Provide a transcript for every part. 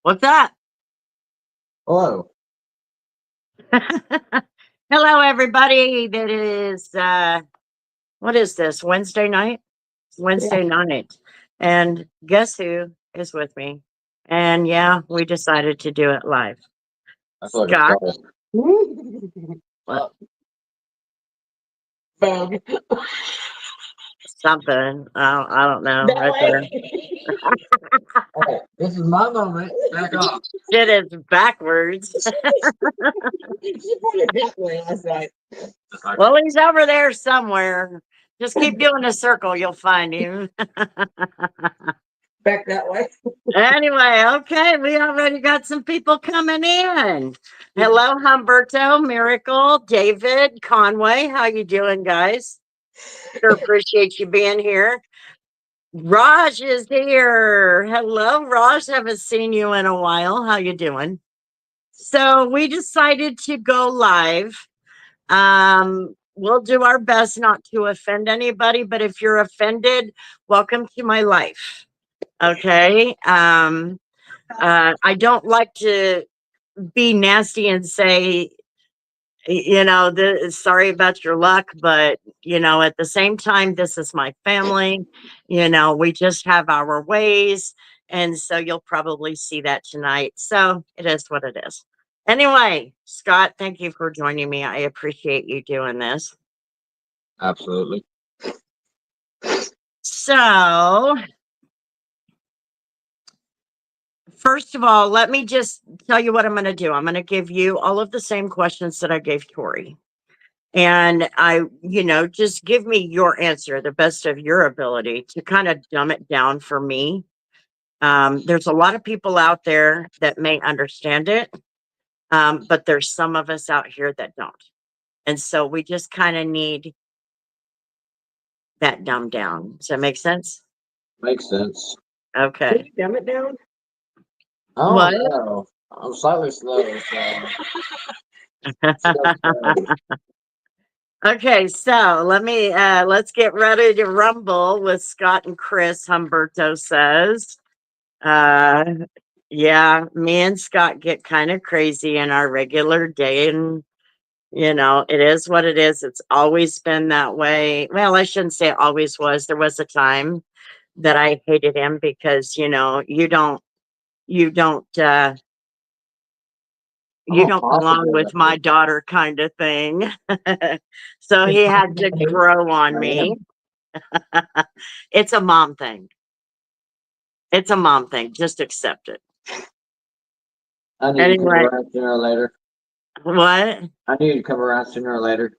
What's that? Hello. Hello, everybody. That is, what is this? Wednesday night? Yeah, Wednesday night. And guess who is with me? And yeah, we decided to do it live. I feel like a Scott. star. Well, Bam. something. I don't know. That Right there. way. Hey, this is my moment. Back off. It is backwards. She pointed that way last night. Well, he's over there somewhere. Just keep doing a circle. You'll find him. Back that way. Anyway, okay, we already got some people coming in. Hello, Humberto, Miracle, David, Conway. How you doing, guys? Sure appreciate you being here. Raj is here. Hello, Raj. Haven't seen you in a while. How you doing? So we decided to go live. We'll do our best not to offend anybody, but if you're offended, welcome to my life. Okay. I don't like to be nasty and say, sorry about your luck, but, at the same time, this is my family. We just have our ways. And so you'll probably see that tonight. So it is what it is. Anyway, Scott, thank you for joining me. I appreciate you doing this. Absolutely. So, first of all, let me just tell you what I'm going to do. I'm going to give you all of the same questions that I gave Tori. And just give me your answer, the best of your ability to kind of dumb it down for me. There's a lot of people out there that may understand it, but there's some of us out here that don't. And so we just kind of need that dumbed down. Does that make sense? Makes sense. Can Okay. you dumb it down? Oh What? no. I'm slightly slow, Okay, so let's get ready to rumble with Scott and Chris. Humberto says. Uh yeah, me and Scott get kind of crazy in our regular day, and it is what it is. It's always been that way. Well, I shouldn't say it always was. There was a time that I hated him because, you don't you I'm a don't belong with my positive. daughter kind of thing. So he had to grow on I me. am. It's a mom thing. It's a mom thing. Just accept it. I knew you'd come Anyway, around sooner or later. what? I knew you'd come around sooner or later.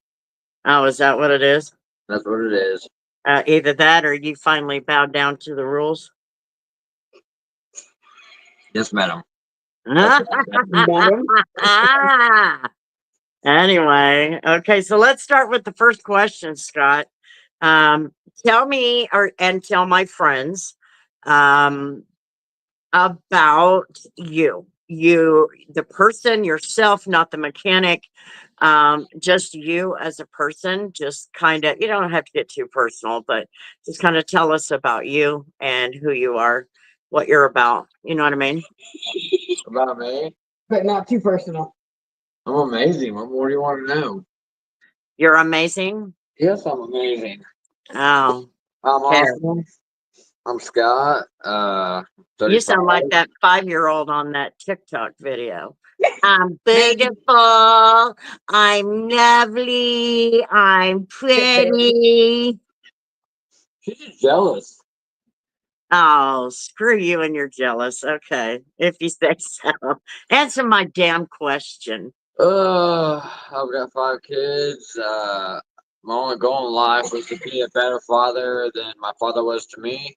Oh, is that what it is? That's what it is. Either that or you finally bowed down to the rules. Yes, madam. Madam? Anyway, okay, so let's start with the first question, Scott. Tell me and tell my friends um, about you. The person yourself, not the mechanic. Just you as a person. Just kind of, you don't have to get too personal, but just kind of tell us about you and who you are, what you're about. You know what I mean? About me? But not too personal. I'm amazing. What more do you want to know? You're amazing. Yes, I'm amazing. Oh, I'm okay. awesome. I'm Scott. You 35. sound like that 5-year-old on that TikTok video. I'm beautiful. I'm lovely. I'm pretty. She's just jealous. Oh, screw you and you're jealous. Okay, if you say so. Answer my damn question. I've got 5 kids. My only goal in life was to be a better father than my father was to me.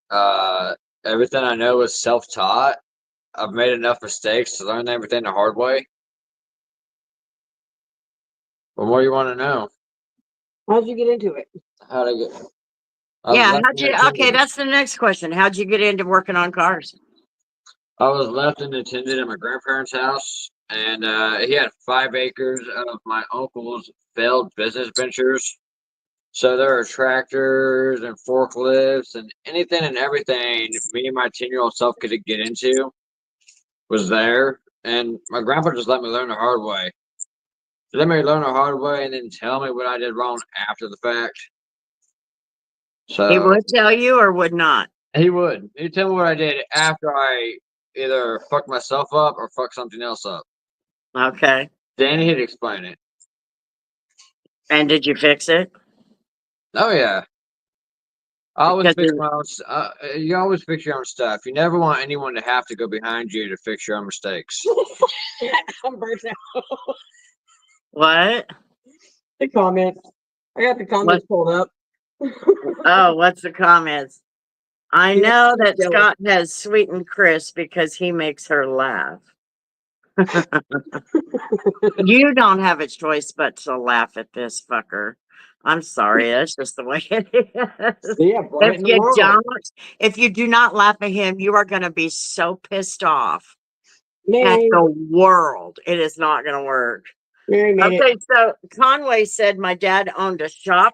Uh, Everything I know is self-taught. I've made enough mistakes to learn everything the hard way. What more you want to know? How'd you get into it? How'd I get? I was Yeah, left how'd in you? Okay, attendant. that's the next question. How'd you get into working on cars? I was left in attendant at my grandparents' house, and he had 5 acres of my uncle's failed business ventures. So there are tractors and forklifts and anything and everything me and my 10-year-old self could get into was there. And my grandpa just let me learn the hard way. Let me learn the hard way and then tell me what I did wrong after the fact. He So would tell you or would not. he would. He'd tell me what I did after I either fucked myself up or fucked something else up. Okay. Then he'd explain it. And did you fix it? Oh yeah. I always Because fix my own. You always fix your own stuff. You never want anyone to have to go behind you to fix your own mistakes. Humberto. what? The comments. I got the comments pulled up. Oh, what's the comments? I Yeah, know she's that jealous. Scott has sweetened Chris because he makes her laugh. You don't have a choice but to laugh at this fucker. I'm sorry, that's just the way it is. Yeah, blame If the you world. don't, if you do not laugh at him, you are going to be so pissed off at Mary, the world. It is not going to work. Mary made it. Okay, so Conway said my dad owned a shop.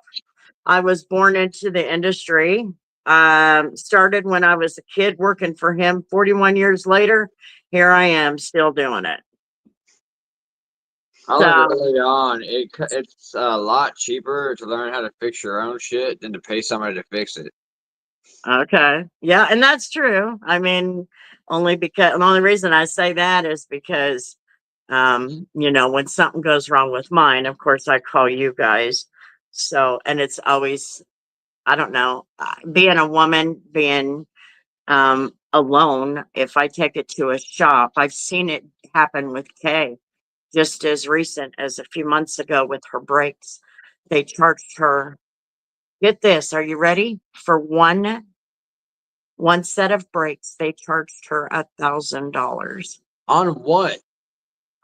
I was born into the industry. Started when I was a kid working for him. 41 years later, here I am still doing it. I So, learned early on. It's a lot cheaper to learn how to fix your own shit than to pay somebody to fix it. okay. Yeah, and that's true. I mean, the only reason I say that is because when something goes wrong with mine, of course I call you guys. So, and it's always, I don't know, being a woman, being alone, if I take it to a shop, I've seen it happen with Kay just as recent as a few months ago with her brakes. They charged her, get this, are you ready? For one set of brakes, they charged her $1,000 On what?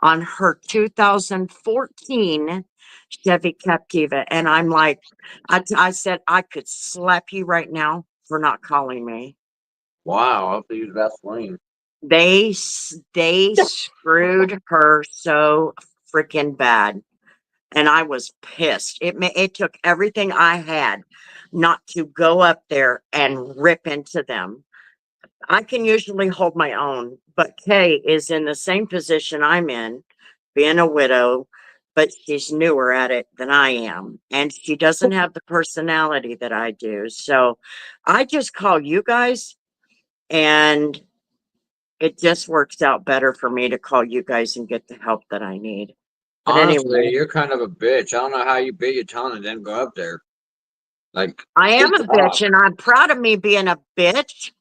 on her 2014 Chevy Captiva. And I'm like, I said, I could slap you right now for not calling me. Wow, I have to use Vaseline. They screwed her so freaking bad, and I was pissed. It took everything I had not to go up there and rip into them. I can usually hold my own, but Kay is in the same position I'm in, being a widow, but she's newer at it than I am, and she doesn't have the personality that I do. So I just call you guys, and it just works out better for me to call you guys and get the help that I need. But Honestly, anyway, you're kind of a bitch. I don't know how you beat your tongue and then go up there. Like, I am a good bitch, job. and I'm proud of me being a bitch.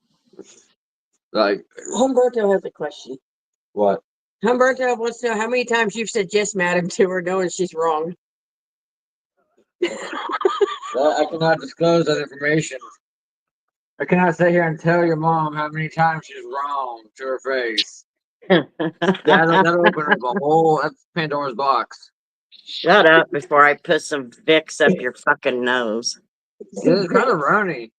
Like, Humberto has a question. what? Humberto wants to know how many times you've said yes, madam, to her knowing she's wrong. I cannot disclose that information. I cannot sit here and tell your mom how many times she's wrong to her face. That'll open up that's Pandora's box. Shut up before I put some Vicks up your fucking nose. It's kind of runny.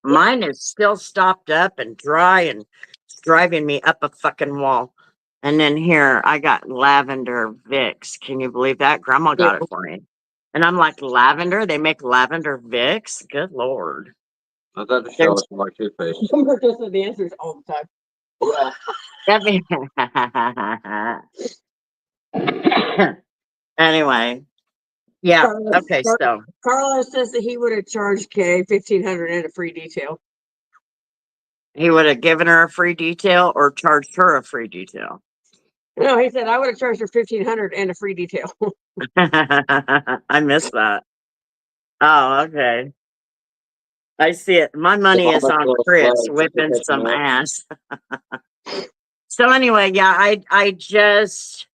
Mine is still stopped up and dry, and it's driving me up a fucking wall. And then here I got lavender Vicks. Can you believe that? Grandma got it for me. And I'm like, lavender? They make lavender Vicks? Good Lord. I thought to show us my toothpaste. Humberto said the answers all the time. Anyway, yeah. Okay, so Carlos says that he would have charged Kay $1,500 and a free detail. he would have given her a free detail or charged her a free detail. No, he said I would have charged her $1,500 and a free detail. I missed that. Oh, okay. I see it. My money is on Chris whipping some ass. So anyway, yeah, I just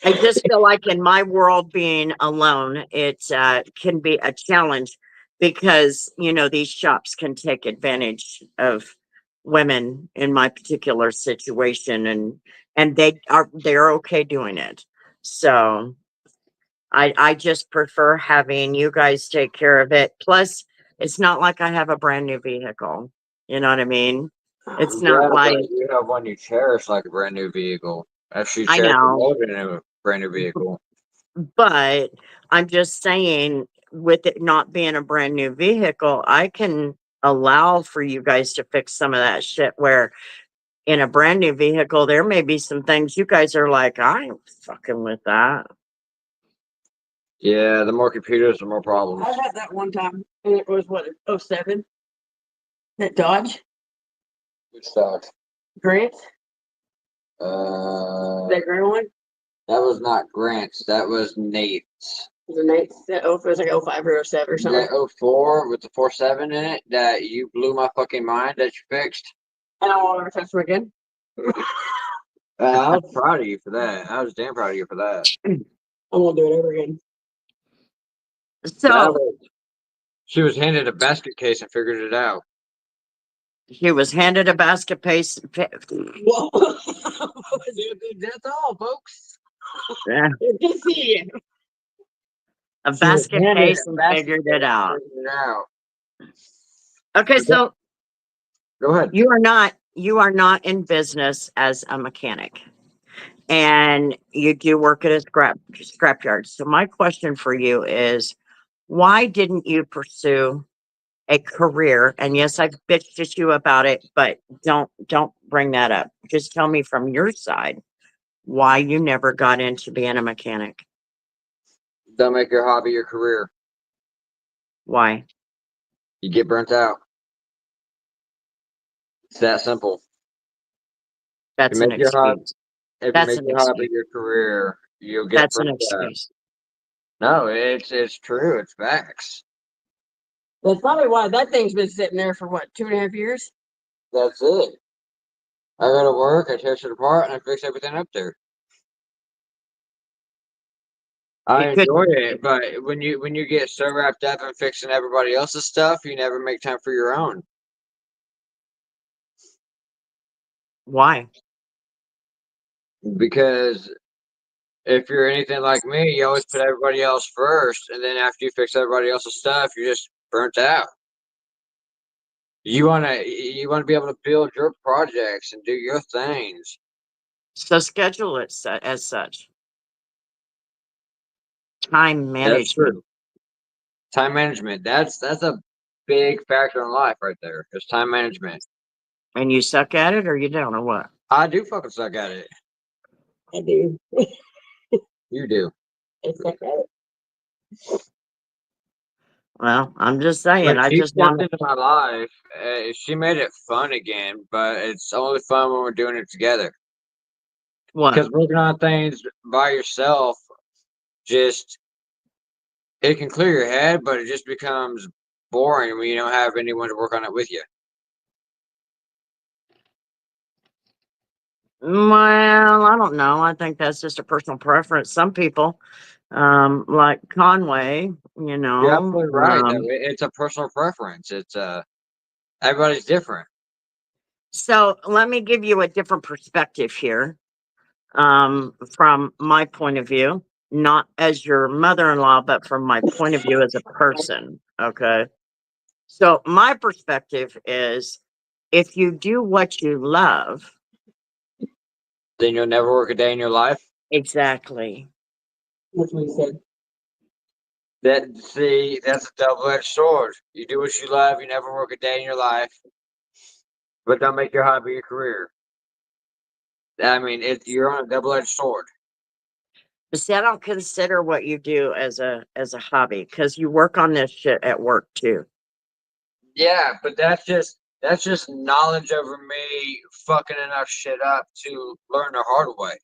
feel like in my world being alone, it can be a challenge because these shops can take advantage of women in my particular situation, and they're okay doing it. So I just prefer having you guys take care of it. Plus, it's not like I have a brand new vehicle. You know what I mean? It's not like you have one you cherish like a brand new vehicle. Actually, I cherish know. a brand new vehicle. But I'm just saying, with it not being a brand new vehicle, I can allow for you guys to fix some of that shit where in a brand new vehicle, there may be some things you guys are like, I ain't fucking with that. Yeah, the more computers, the more problems. I had that one time, and it was what, 07? That Dodge Which sucks. Grant, Uh, that green one. that was not Grant's. That was Nate's. It was a nice, that it was like 05 or 07 or something. That 04 with the 47 in it that you blew my fucking mind that you fixed. And I won't ever touch them again. I was proud of you for that. I was damn proud of you for that. I won't do it ever again. That So was- she was handed a basket case and figured it out. he was handed a basket case. Whoa. That's all, folks. Yeah, Good to see you. a She was basket handed case a and basket figured case it out. and figured it out. Okay, so Go ahead. you are not in business as a mechanic, and you do work at a scrap yard. So my question for you is, why didn't you pursue a career? And yes, I've bitched at you about it, but don't bring that up. Just tell me from your side why you never got into being a mechanic. Don't make your hobby your career. Why? You get burnt out. It's that simple. That's You an make your hobby. excuse. If That's you make an your hobby excuse. your career, you'll get That's an burnt out. excuse. No, it's true. It's facts. That's probably why that thing's been sitting there for what, 2.5 years? That's it. I go to work, I tear it apart, and I fix everything up there. I It could. enjoy it, but when you get so wrapped up in fixing everybody else's stuff, you never make time for your own. Why? Because if you're anything like me, you always put everybody else first, and then after you fix everybody else's stuff, you're just burnt out. You wanna be able to build your projects and do your things. So schedule it as such. Time That's management. true. Time management. That's a big factor in life right there. It's time management. And you suck at it or you don't or what? I do fucking suck at it. I do. You do. I suck at it. Well, I'm just saying, When I she just want stepped into my life, she made it fun again, but it's only fun when we're doing it together. what? Because working on things by yourself, just it can clear your head, but it just becomes boring when you don't have anyone to work on it with you. Well, I don't know. I think that's just a personal preference. Some people, like Conway, you know, You're absolutely right. Though. It's a personal preference. It's everybody's different. so let me give you a different perspective here, from my point of view, not as your mother-in-law, but from my point of view as a person. Okay. So my perspective is if you do what you love, Then you'll never work a day in your life. exactly. That's what he said. That's a double-edged sword. You do what you love, you never work a day in your life, but don't make your hobby your career. I mean, you're on a double-edged sword. But see, I don't consider what you do as a hobby because you work on this shit at work too. Yeah, but that's just knowledge over me fucking enough shit up to learn the hard way.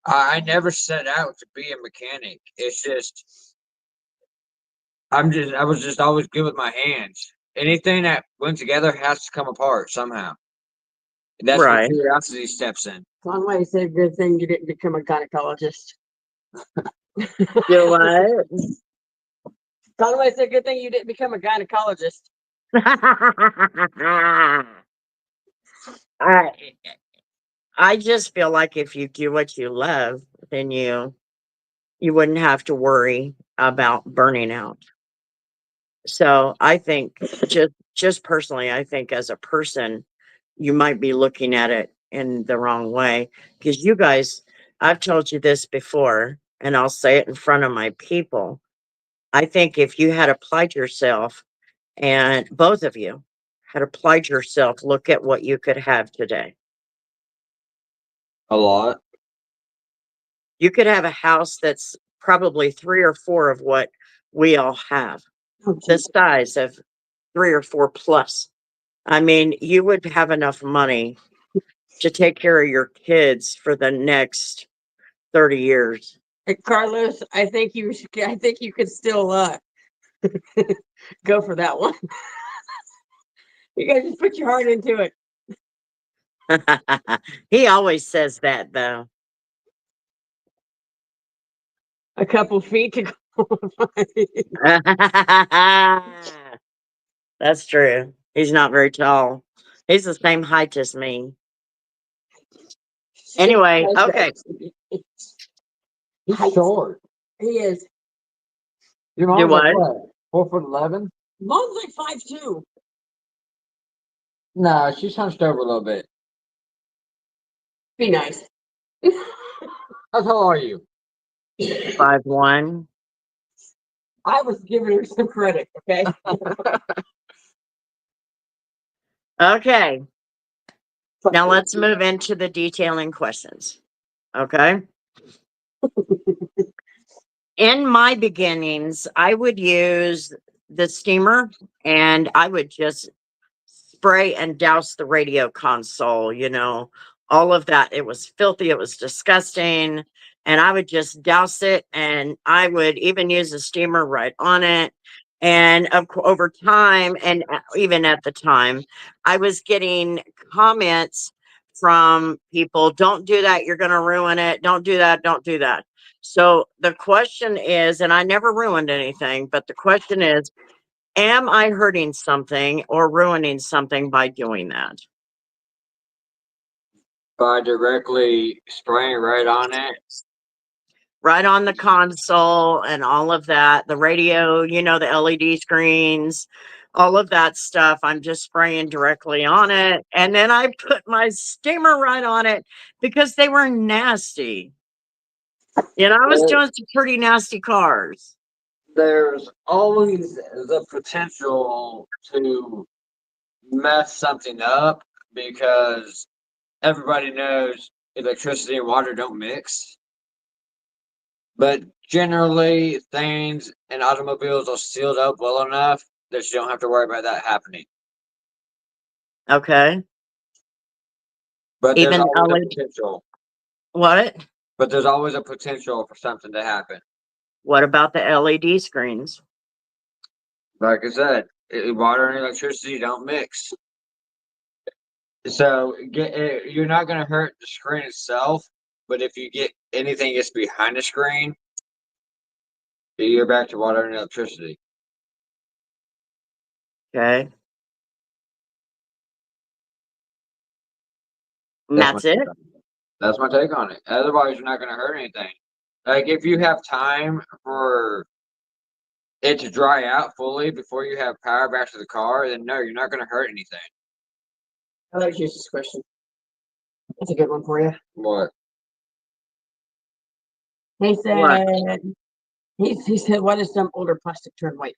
I never set out to be a mechanic. It's just I was just always good with my hands. Anything that went together has to come apart somehow. That's where Right. curiosity steps in. Conway said, good thing you didn't become a gynecologist. You what? Conway said, good thing you didn't become a gynecologist. I just feel like if you do what you love, then you wouldn't have to worry about burning out. So I think just personally, I think as a person, you might be looking at it in the wrong way because you guys, I've told you this before, and I'll say it in front of my people. I think if you had applied yourself, and both of you had applied yourself, look at what you could have today. A lot. You could have a house that's probably 3 or 4 of what we all have, Oh, the geez. size of 3 or 4 plus. I mean, you would have enough money to take care of your kids for the next 30 years. Hey, Carlos, I think you could still go for that one. You guys just put your heart into it. He always says that, though. A couple feet to qualify. That's true. He's not very tall. He's the same height as me. Anyway, okay. He's short. He is. Your Do mom's like what? what? 4'11"? Mom's like 5'2". No, she's hunched over a little bit. Be nice. How tall are you? 5'1". I was giving her some credit, okay? Okay. Now let's move into the detailing questions. Okay. In my beginnings, I would use the steamer and I would just spray and douse the radio console, all of that. It was filthy, it was disgusting. And I would just douse it, and I would even use a steamer right on it. And over time, and even at the time, I was getting comments from people, don't do that, you're going to ruin it. Don't do that, don't do that. So the question is, and I never ruined anything, but the question is, am I hurting something or ruining something by doing that? By directly spraying right on it. Right on the console and all of that, the radio, the LED screens, all of that stuff. I'm just spraying directly on it. And then I put my steamer right on it because they were nasty. I was doing some pretty nasty cars. There's always the potential to mess something up because everybody knows electricity and water don't mix. But generally, things in automobiles are sealed up well enough that you don't have to worry about that happening. Okay. But Even there's always a LED. potential. What? But there's always a potential for something to happen. What about the LED screens? Like I said, water and electricity don't mix. So you're not going to hurt the screen itself, but if you get anything that's behind the screen, you're back to water and electricity. Okay. And that's it. That's my take on it. Otherwise, you're not going to hurt anything. Like if you have time for it to dry out fully before you have power back to the car, then no, you're not going to hurt anything. I like Jesus' question. That's a good one for you. What? He said, What? he said, why does some older plastic turn white?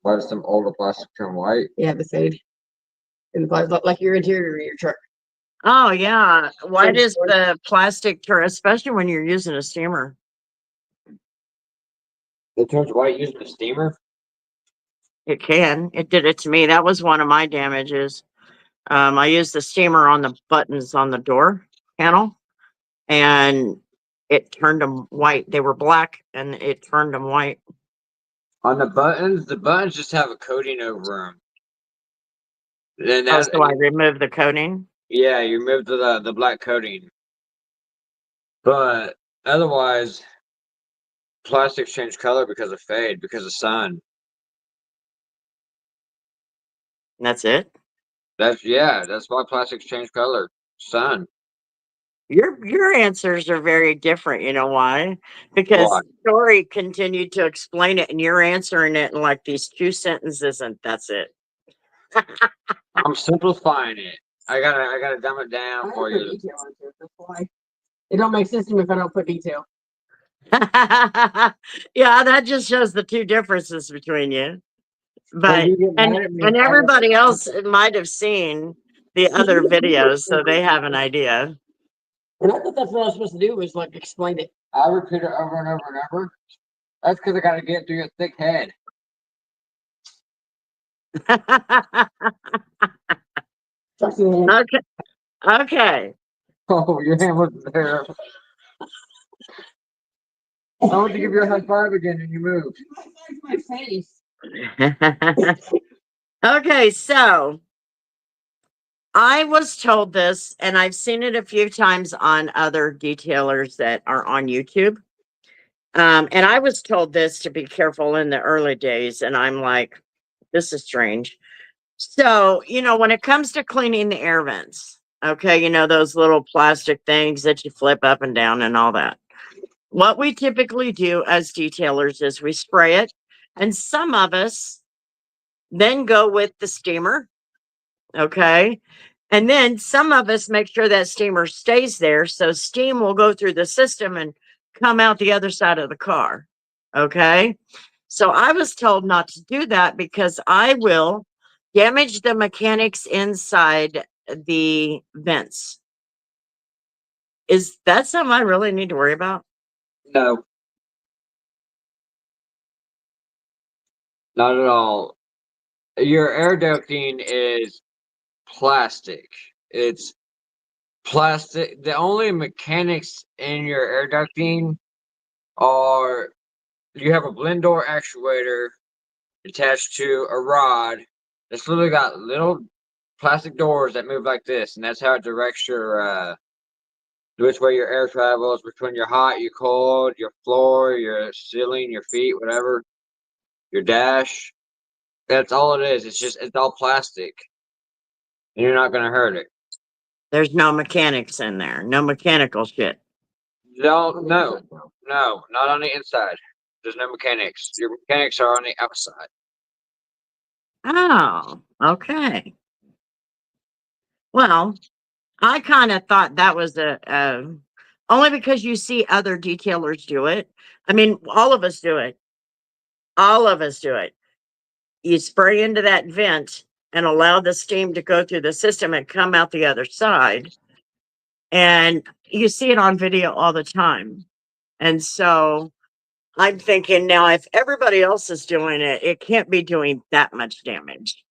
Why does some older plastic turn white? Yeah, the fade. And the plastic, like your interior of your truck. Oh, yeah. Why Same does story. the plastic turn, especially when you're using a steamer? It turns white using a steamer? It can. It did it to me. That was one of my damages. I used the steamer on the buttons on the door panel, and it turned them white. They were black, and it turned them white. On the buttons just have a coating over them. And Oh, that, so I removed the coating? yeah, you remove the black coating. But otherwise, plastics change color because of fade, because of sun. That's it? That's why plastics change color. Sun. Your answers are very different. You know why? Because Why? Story continued to explain it, and you're answering it in like these 2 sentences, and that's it. I'm simplifying it. I gotta dumb it down for you. Detail into it. That's why. It don't make sense to me if I don't put detail. Yeah, that just shows the two differences between you. Well, But you get mad at me and if I don't. everybody else might have seen the other videos, so they have an idea. And I thought that's what I was supposed to do was like explain it. I repeat it over and over and over. That's because I got to get through your thick head. Trust me, Okay. Okay. Oh, your hand was there. I want to give you a high five again, and you moved. my face. Okay, so I was told this, and I've seen it a few times on other detailers that are on YouTube. And I was told this to be careful in the early days, and I'm like, this is strange. So, when it comes to cleaning the air vents, okay, those little plastic things that you flip up and down and all that. What we typically do as detailers is we spray it, and some of us then go with the steamer, okay? And then some of us make sure that steamer stays there so steam will go through the system and come out the other side of the car, okay? So I was told not to do that because I will damage the mechanics inside the vents. Is that something I really need to worry about? No, not at all. Your air ducting is plastic. It's plastic. The only mechanics in your air ducting are you have a blend door actuator attached to a rod that's literally got little plastic doors that move like this, and that's how it directs your which way your air travels between your hot, your cold, your floor, your ceiling, your feet, whatever, your dash. That's all it is. It's all plastic, and you're not gonna hurt it. There's no mechanics in there, no mechanical shit. No, not on the inside. There's no mechanics. Your mechanics are on the outside. Oh, okay. Well, I kind of thought that was only because you see other detailers do it. I mean, all of us do it. All of us do it. You spray into that vent and allow the steam to go through the system and come out the other side. And you see it on video all the time. And so I'm thinking now, if everybody else is doing it, it can't be doing that much damage.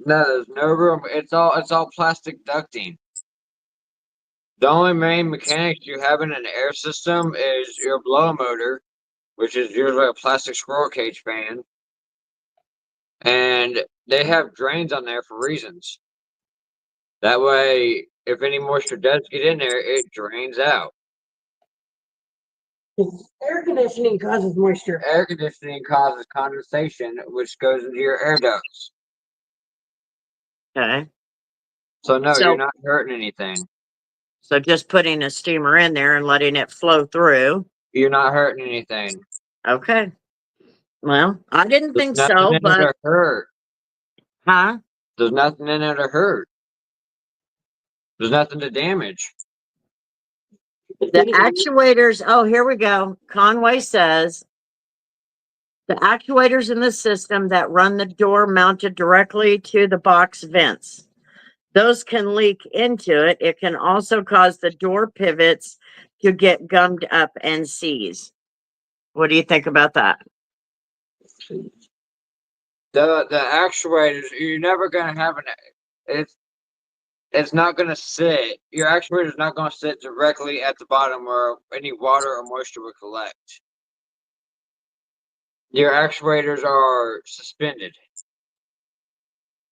No, there's no room. It's all plastic ducting. The only main mechanics you have in an air system is your blow motor, which is usually a plastic squirrel cage fan, and they have drains on there for reasons. That way, if any moisture does get in there, it drains out. Air conditioning causes moisture. Air conditioning causes condensation, which goes into your air ducts. Okay. So no, you're So, not hurting anything. so just putting a steamer in there and letting it flow through. You're not hurting anything. Okay. Well, I didn't There's think nothing so, in there but to hurt. huh? There's nothing in there to hurt. There's nothing to damage. The actuators, oh, here we go. Conway says the actuators in the system that run the door mounted directly to the box vents. Those can leak into it. It can also cause the door pivots to get gummed up and seize. What do you think about that? The actuators, you're never gonna have it's not gonna sit. Your actuator's not gonna sit directly at the bottom where any water or moisture will collect. Your actuators are suspended.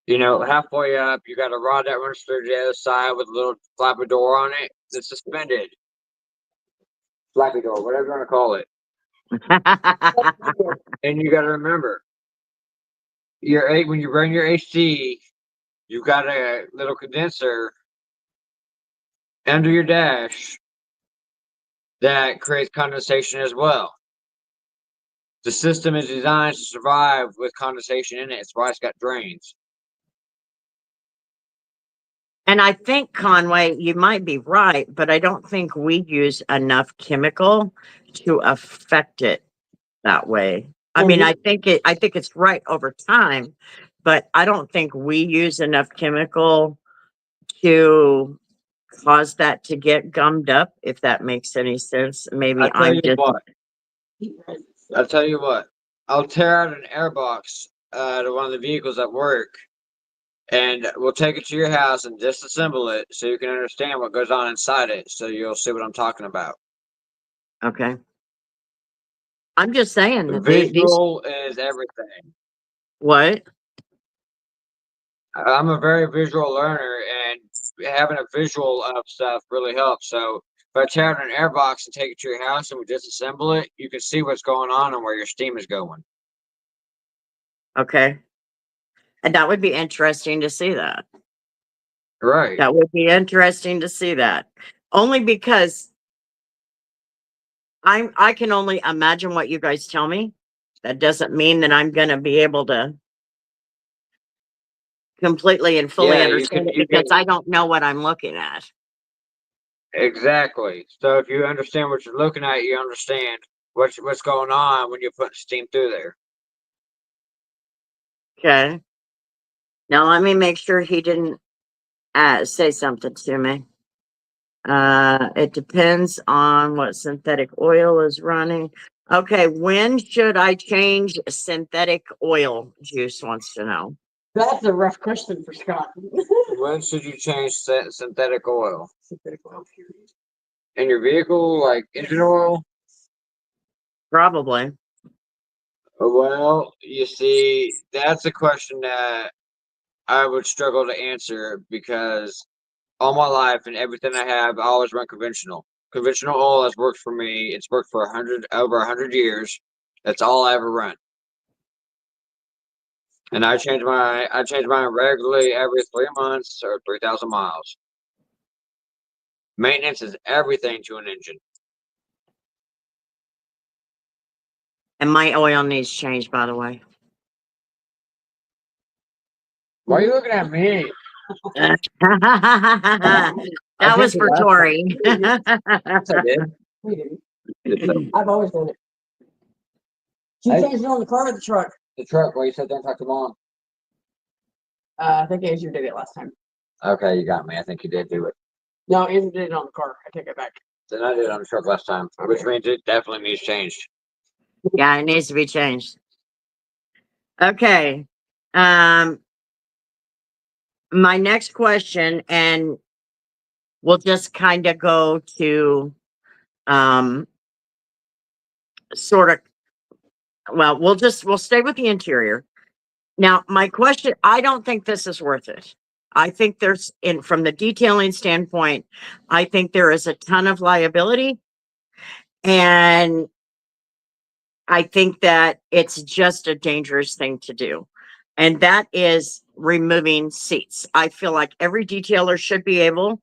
Halfway up, you got a rod that runs through the other side with a little flapper door on it. It's suspended. Flappy door, whatever you want to call it. And you got to remember, when you run your AC, you've got a little condenser under your dash that creates condensation as well. The system is designed to survive with condensation in it. It's why it's got drains. And I think, Conway, you might be right, but I don't think we use enough chemical to affect it that way. I Well, mean, we- I think it's right over time, but I don't think we use enough chemical to cause that to get gummed up, if that makes any sense. Maybe I tell I'm you just what. I'll tell you what. I'll tear out an airbox to one of the vehicles at work, and we'll take it to your house and disassemble it so you can understand what goes on inside it. So you'll see what I'm talking about. okay. I'm just saying that these Visual is everything. what? I'm a very visual learner, and having a visual of stuff really helps. So if I tear out an airbox and take it to your house and we disassemble it, you can see what's going on and where your steam is going. Okay. And that would be interesting to see that. Right. That would be interesting to see that. Only because I can only imagine what you guys tell me. That doesn't mean that I'm going to be able to completely and fully Yeah, understand it you because can I don't know what I'm looking at. exactly. So if you understand what you're looking at, you understand what's going on when you're putting steam through there. Okay. Now let me make sure he didn't say something to me. It depends on what synthetic oil is running. Okay, when should I change synthetic oil? Juice wants to know. That's a rough question for Scott. When should you change synthetic oil Synthetic oil, period. in your vehicle, like engine oil? Probably. Well, you see, that's a question that I would struggle to answer because all my life and everything I have, I always run conventional. Conventional oil has worked for me. It's worked for over 100 years. That's all I ever run. And I change mine regularly every 3 months or 3,000 miles. Maintenance is everything to an engine. And my oil needs change, by the way. Why are you looking at me? That was for Tori. Yes, I did. We didn't. It's I've always done it. She Hey. changed it on the car or the truck. the truck where you said don't talk to mom. I think Andrew did it last time. Okay, you got me. I think you did do it. No, Andrew did it on the car. I take it back. Then I did it on the truck last time, which means it definitely needs changed. Yeah, it needs to be changed. Okay. My next question, and we'll just kind of go to sort of, well, we'll stay with the interior. Now, my question, I don't think this is worth it. I think from the detailing standpoint, I think there is a ton of liability. And I think that it's just a dangerous thing to do. And that is removing seats. I feel like every detailer should be able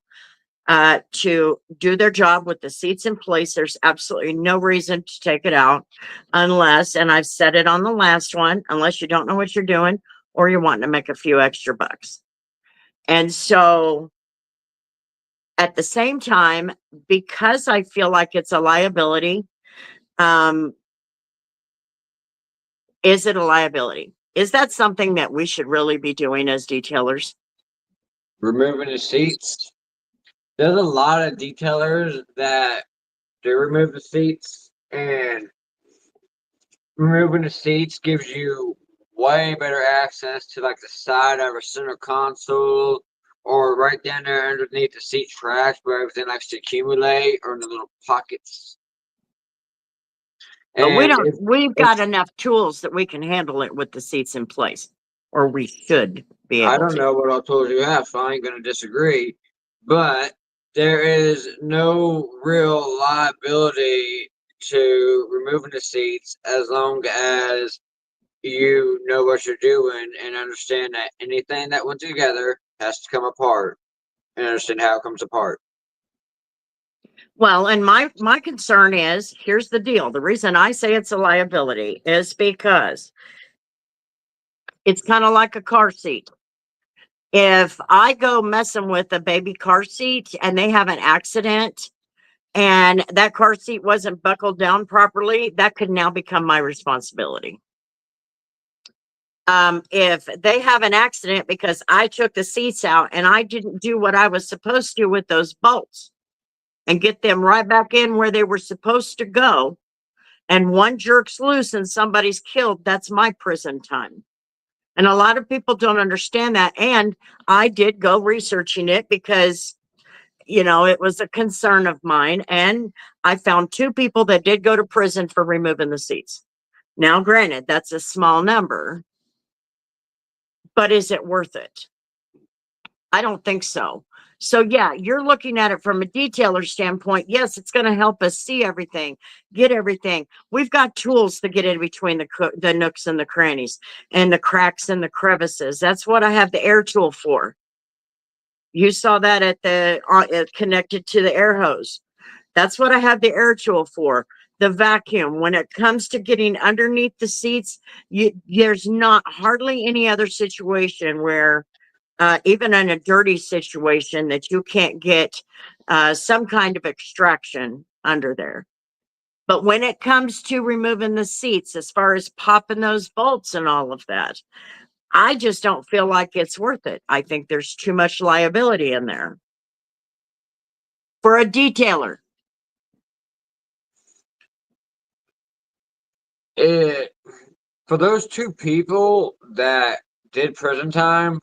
to do their job with the seats in place. There's absolutely no reason to take it out unless, and I've said it on the last one, unless you don't know what you're doing or you're wanting to make a few extra bucks. And so at the same time, because I feel like it's a liability, is it a liability? Is that something that we should really be doing as detailers? Removing the seats. There's a lot of detailers that do remove the seats, and removing the seats gives you way better access to like the side of a center console or right down there underneath the seat tracks where everything likes to accumulate or in the little pockets. But we And don't, we've got it's- enough tools that we can handle it with the seats in place, or we should be I able don't to. know what all tools you have, so I ain't gonna disagree. But there is no real liability to removing the seats as long as you know what you're doing and understand that anything that went together has to come apart and understand how it comes apart. Well, and my concern is, here's the deal. The reason I say it's a liability is because it's kind of like a car seat. If I go messing with a baby car seat and they have an accident and that car seat wasn't buckled down properly, that could now become my responsibility. If they have an accident because I took the seats out and I didn't do what I was supposed to with those bolts and get them right back in where they were supposed to go, and one jerks loose and somebody's killed, that's my prison time. And a lot of people don't understand that. And I did go researching it because, it was a concern of mine. And I found 2 people that did go to prison for removing the seats. Now, granted, that's a small number, but is it worth it? I don't think so. So yeah, you're looking at it from a detailer standpoint. Yes, it's going to help us see everything, get everything. We've got tools to get in between the nooks and the crannies and the cracks and the crevices. That's what I have the air tool for. You saw that at connected to the air hose. That's what I have the air tool for. The vacuum. When it comes to getting underneath the seats, there's not hardly any other situation where even in a dirty situation that you can't get some kind of extraction under there. But when it comes to removing the seats, as far as popping those bolts and all of that, I just don't feel like it's worth it. I think there's too much liability in there for a detailer. For those 2 people that did prison time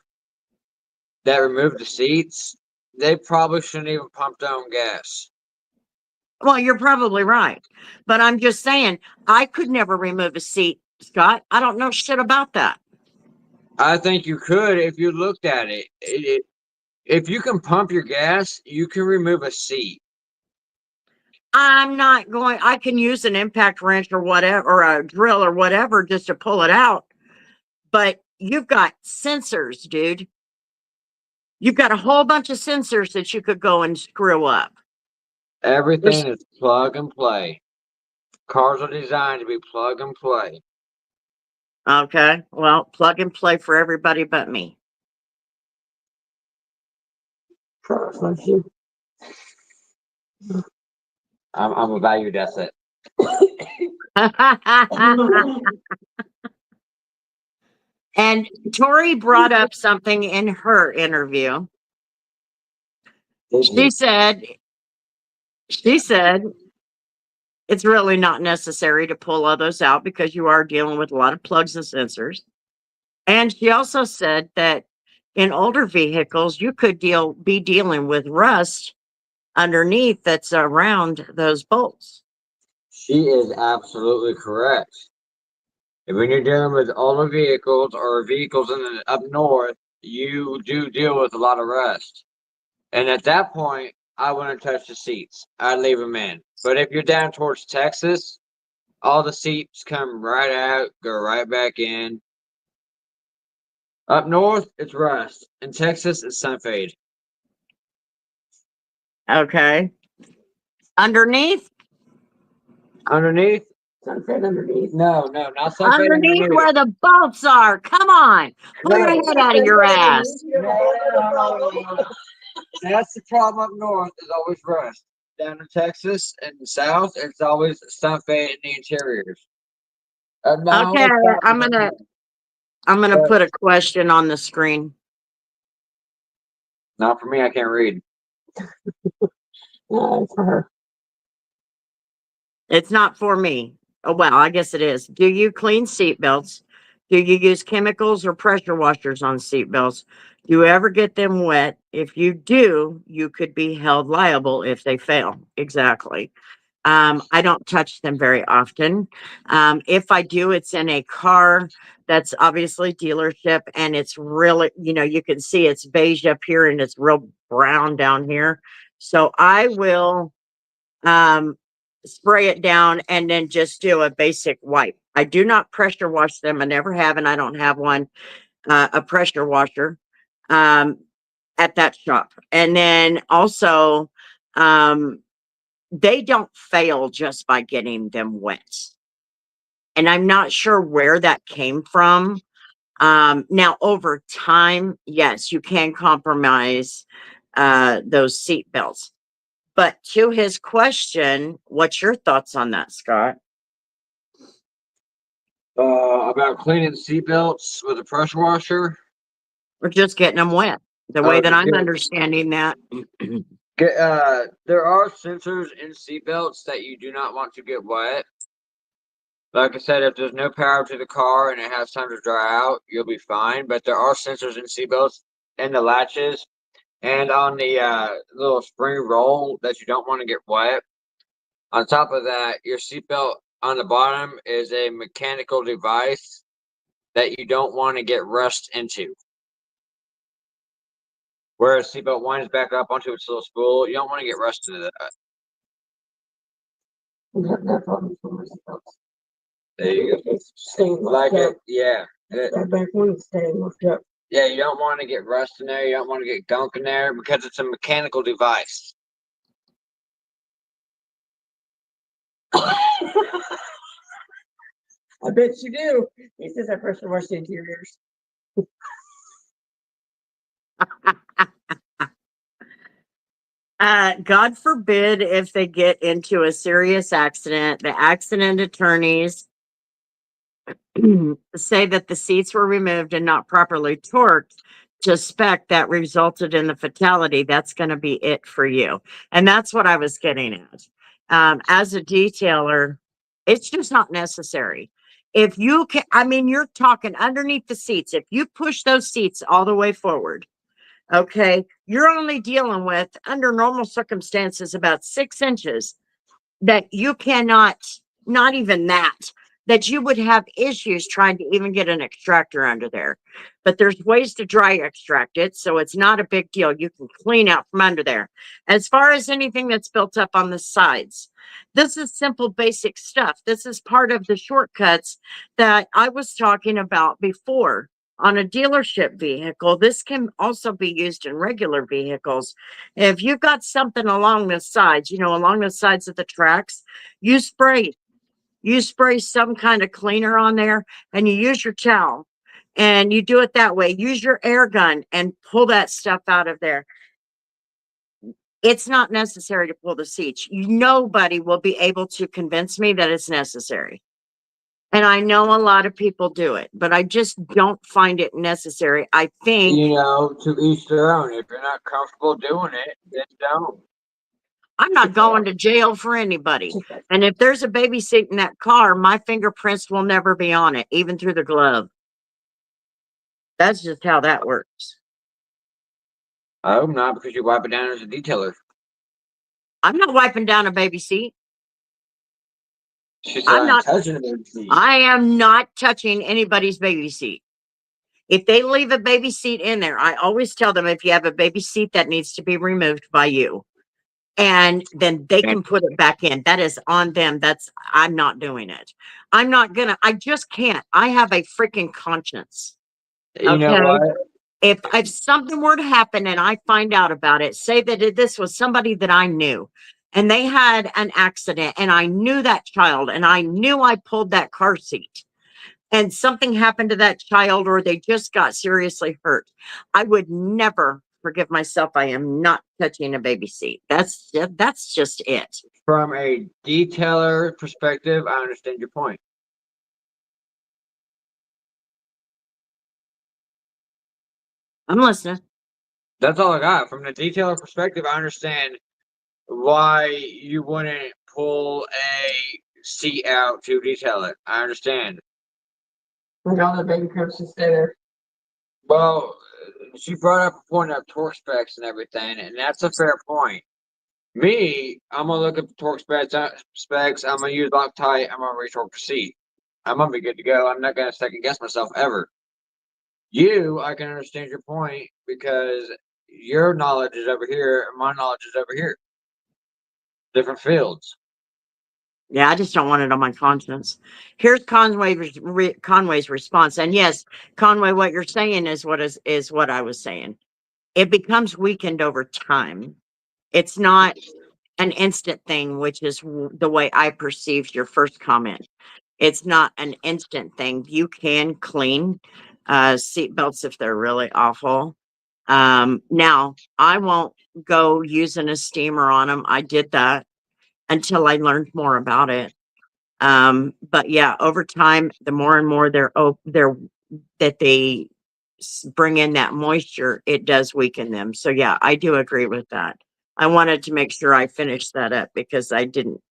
that removed the seats, they probably shouldn't even pump their own gas. Well, you're probably right. But I'm just saying, I could never remove a seat, Scott. I don't know shit about that. I think you could if you looked at it. If you can pump your gas, you can remove a seat. I can use an impact wrench or whatever, or a drill or whatever just to pull it out. But you've got sensors, dude. You've got a whole bunch of sensors that you could go and screw up. Everything is plug and play. Cars are designed to be plug and play. Okay. Well, plug and play for everybody but me. I'm a value asset. And Tori brought up something in her interview. She said it's really not necessary to pull all those out because you are dealing with a lot of plugs and sensors. And she also said that in older vehicles, you could be dealing with rust underneath that's around those bolts. She is absolutely correct. And when you're dealing with older vehicles or vehicles up north, you do deal with a lot of rust. And at that point, I wouldn't touch the seats. I'd leave them in. But if you're down towards Texas, all the seats come right out, go right back in. Up north, it's rust. In Texas, it's sun fade. Okay. Underneath? Underneath? Sunset underneath. No, not sun fade Underneath underneath. where the bolts are. Come on. Pull your head out of your ass. No. That's the problem up north, is always rust. Down in Texas and the south, it's always sun fade in the interiors. Okay, I'm gonna put a question on the screen. Not for me, I can't read. No, it's for her. It's not for me. Oh, well, I guess it is. Do you clean seat belts? Do you use chemicals or pressure washers on seat belts? Do you ever get them wet? If you do, you could be held liable if they fail. Exactly. I don't touch them very often. If I do, it's in a car that's obviously dealership, and it's really, you can see it's beige up here and it's real brown down here. So I will spray it down and then just do a basic wipe. I do not pressure wash them. I never have, and I don't have one, a pressure washer at that shop. And then also, they don't fail just by getting them wet. And I'm not sure where that came from. Now over time, yes, you can compromise those seat belts. But to his question, what's your thoughts on that, Scott? About cleaning seatbelts with a pressure washer. Or just getting them wet? The way that Just I'm get, understanding that. there are sensors in seatbelts that you do not want to get wet. Like I said, if there's no power to the car and it has time to dry out, you'll be fine. But there are sensors in seatbelts and the latches and on the little spring roll that you don't want to get wet. On top of that, your seatbelt on the bottom is a mechanical device that you don't want to get rust into. Whereas seatbelt winds back up onto its little spool, you don't want to get rust into that. No problem for myself. There you go. It's staying Like left up. it, yeah. That back one's staying left up. Yeah, you don't want to get rust in there. You don't want to get gunk in there because it's a mechanical device. I bet you do. He says I pressure wash the interiors. God forbid if they get into a serious accident, the accident attorneys say that the seats were removed and not properly torqued to spec that resulted in the fatality. That's going to be it for you. And that's what I was getting at. As a detailer, it's just not necessary. If you can, I mean, you're talking underneath the seats. If you push those seats all the way forward, okay, you're only dealing with, under normal circumstances, about 6 inches that you cannot, not even that you would have issues trying to even get an extractor under there. But there's ways to dry extract it, so it's not a big deal. You can clean out from under there. As far as anything that's built up on the sides, this is simple, basic stuff. This is part of the shortcuts that I was talking about before. On a dealership vehicle, this can also be used in regular vehicles. If you've got something along the sides, along the sides of the tracks, you spray some kind of cleaner on there and you use your towel and you do it that way. Use your air gun and pull that stuff out of there. It's not necessary to pull the seats. Nobody will be able to convince me that it's necessary. And I know a lot of people do it, but I just don't find it necessary. I think To each their own. If you're not comfortable doing it, then don't. I'm not going to jail for anybody. And if there's a baby seat in that car, my fingerprints will never be on it, even through the glove. That's just how that works. I hope not, because you wipe it down as a detailer. I'm not wiping down a baby seat. She said, I'm I'm not touching the baby seat. I am not touching anybody's baby seat. If they leave a baby seat in there, I always tell them, if you have a baby seat, that needs to be removed by you. And then they can put it back in. That is on them. I'm not doing it. I just can't. I have a freaking conscience. You know Okay. what? If something were to happen and I find out about it, say that this was somebody that I knew and they had an accident and I knew that child and I knew I pulled that car seat and something happened to that child or they just got seriously hurt, I would never forgive myself. I am not touching a baby seat. That's just it. From a detailer perspective, I understand your point. I'm listening. That's all I got. From the detailer perspective, I understand why you wouldn't pull a seat out to detail it. I understand. Like all the baby cribs to stay there. Well, she brought up a point of torque specs and everything, and that's a fair point. Me, I'm gonna look at the torque specs. I'm gonna use Loctite. I'm gonna retorque the seat. I'm gonna be good to go. I'm not gonna second guess myself ever. I can understand your point because your knowledge is over here, and my knowledge is over here. Different fields. Yeah, I just don't want it on my conscience. Here's Conway's response. And yes, Conway, what you're saying is what I was saying. It becomes weakened over time. It's not an instant thing, which is the way I perceived your first comment. It's not an instant thing. You can clean seat belts if they're really awful. Now I won't go using a steamer on them. I did that until I learned more about it. But yeah, over time, the more and more that they bring in that moisture, it does weaken them. So yeah, I do agree with that. I wanted to make sure I finished that up because I didn't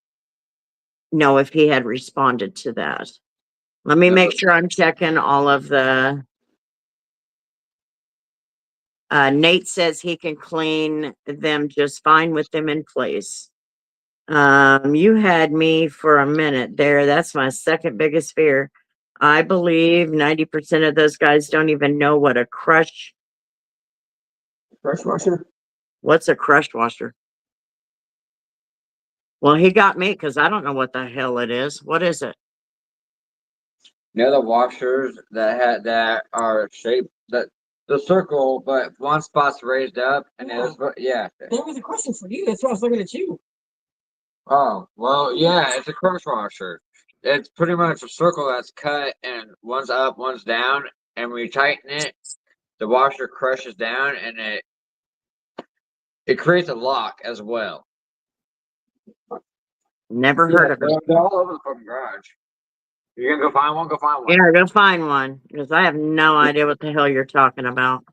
know if he had responded to that. Let me make sure I'm checking all of the. Nate says he can clean them just fine with them in place. You had me for a minute there. That's my second biggest fear. I believe 90% of those guys don't even know what a crush. Brush washer. What's a crush washer? Well, he got me because I don't know what the hell it is. What is it? You know the washers that are shaped that the circle, but one spot's raised up and Yeah. yeah. That was a question for you. That's why I was looking at you. Oh, well, yeah, it's a crush washer. It's pretty much a circle that's cut and one's up, one's down, and when you tighten it, the washer crushes down and it creates a lock as well. Never Yeah, heard of it. they're all over the fucking garage. You gonna go find one? Go find one. Yeah, go find one because I have no idea what the hell you're talking about.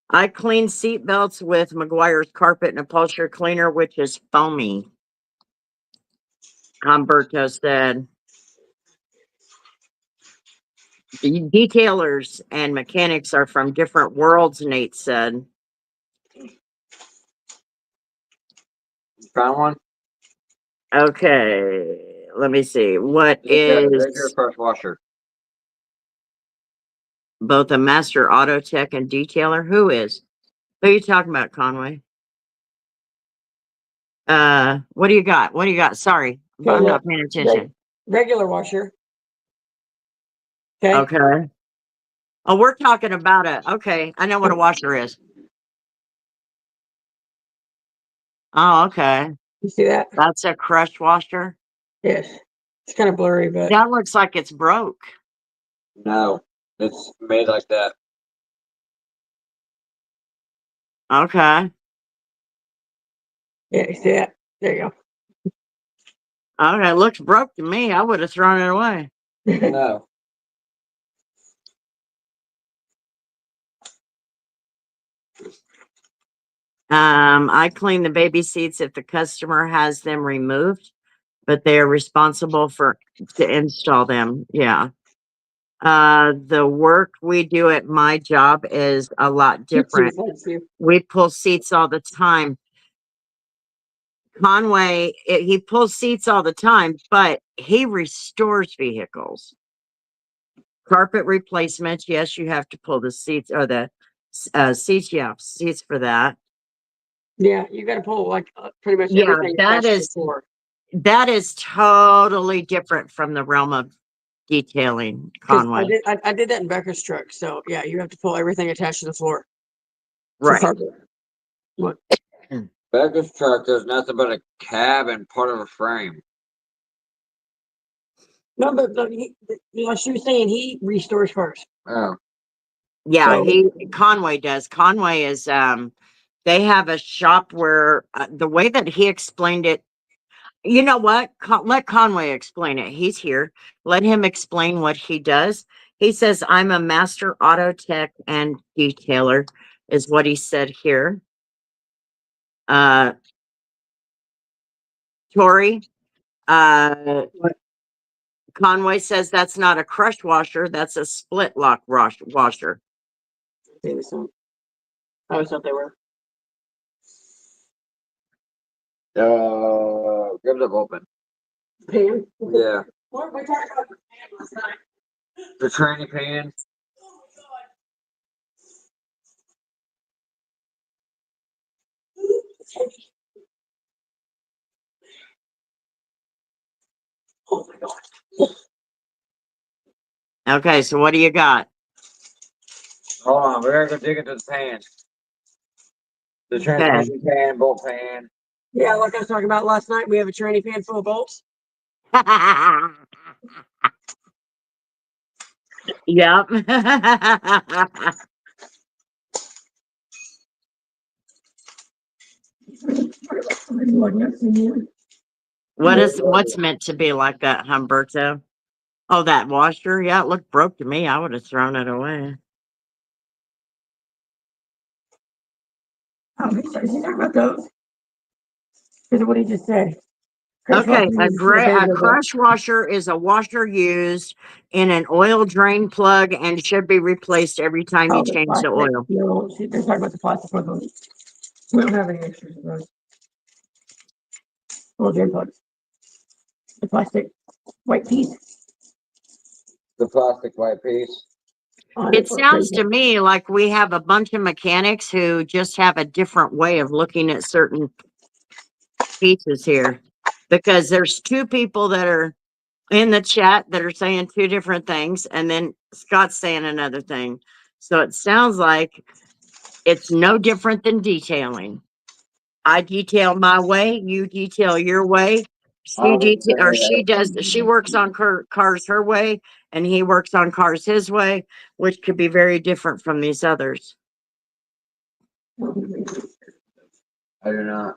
I clean seat belts with McGuire's carpet and upholstery cleaner, which is foamy. Humberto said. The detailers and mechanics are from different worlds, Nate said. Found one? Okay, let me see. What There's your is crush washer. both a master auto tech and detailer? Who is? Who are you talking about, Conway? What do you got? What do you got? Sorry, I'm not paying attention. Regular washer. Okay. Okay. Oh, we're talking about it. Okay, I know what a washer is. Oh, okay. You see that? That's a crush washer. Yes. It's kind of blurry, but That looks like it's broke. No, it's made like that. Okay. yeah, you see that? There you Okay, looks broke to me. I would have thrown it away. go. No. I clean the baby seats if the customer has them removed, but they are responsible to install them. Yeah. The work we do at my job is a lot different. We pull seats all the time. Conway, he pulls seats all the time, but he restores vehicles. Carpet replacements, yes, you have to pull the seats or the seats. Yeah, seats for that. Yeah, you got to pull like pretty much Yeah, everything that attached to the is floor. that is totally different from the realm of detailing, 'Cause Conway. I did that in Becker's truck. So yeah, you have to pull everything attached to the floor. for Right. carpet. What? Becker's truck, there's nothing but a cab and part of a frame. No, but like she was saying, he restores first. Oh. Yeah, So- Conway does. Conway is they have a shop where the way that he explained it, you know what? Let Conway explain it. He's here. Let him explain what he does. He says, I'm a master auto tech and detailer, is what he said here. Tori, Conway says that's not a crush washer, that's a split lock washer. Maybe so. I always thought they were. Give it open. Pan? Yeah. What we talking about the pan last night? The tranny pan. Oh my god. Okay, so what do you got? Hold on, we gotta go dig into the pan. The transmission pan, bolt pan. Yeah, like I was talking about last night, we have a tranny pan full of bolts. Yep. What's meant to be like that, Humberto? Oh, that washer? Yeah, it looked broke to me. I would have thrown it away. Oh, he's talking about those. Because of what he just said. Chris Okay, Walker uses for the a bigger crush washer is a washer used in an oil drain plug and should be replaced every time you the change the plastic. oil. No, see, they're talking about the plastic for those. We don't have any extras of those. Little drain plugs. The plastic white piece The plastic white piece. on It for drain sounds to plug. me like we have a bunch of mechanics who just have a different way of looking at certain pieces here. Because there's two people that are in the chat that are saying two different things, and then Scott's saying another thing. So it sounds like it's no different than detailing. I detail my way, you detail your way. I would say She works on cars her way, and he works on cars his way, which could be very different from these others. I do not.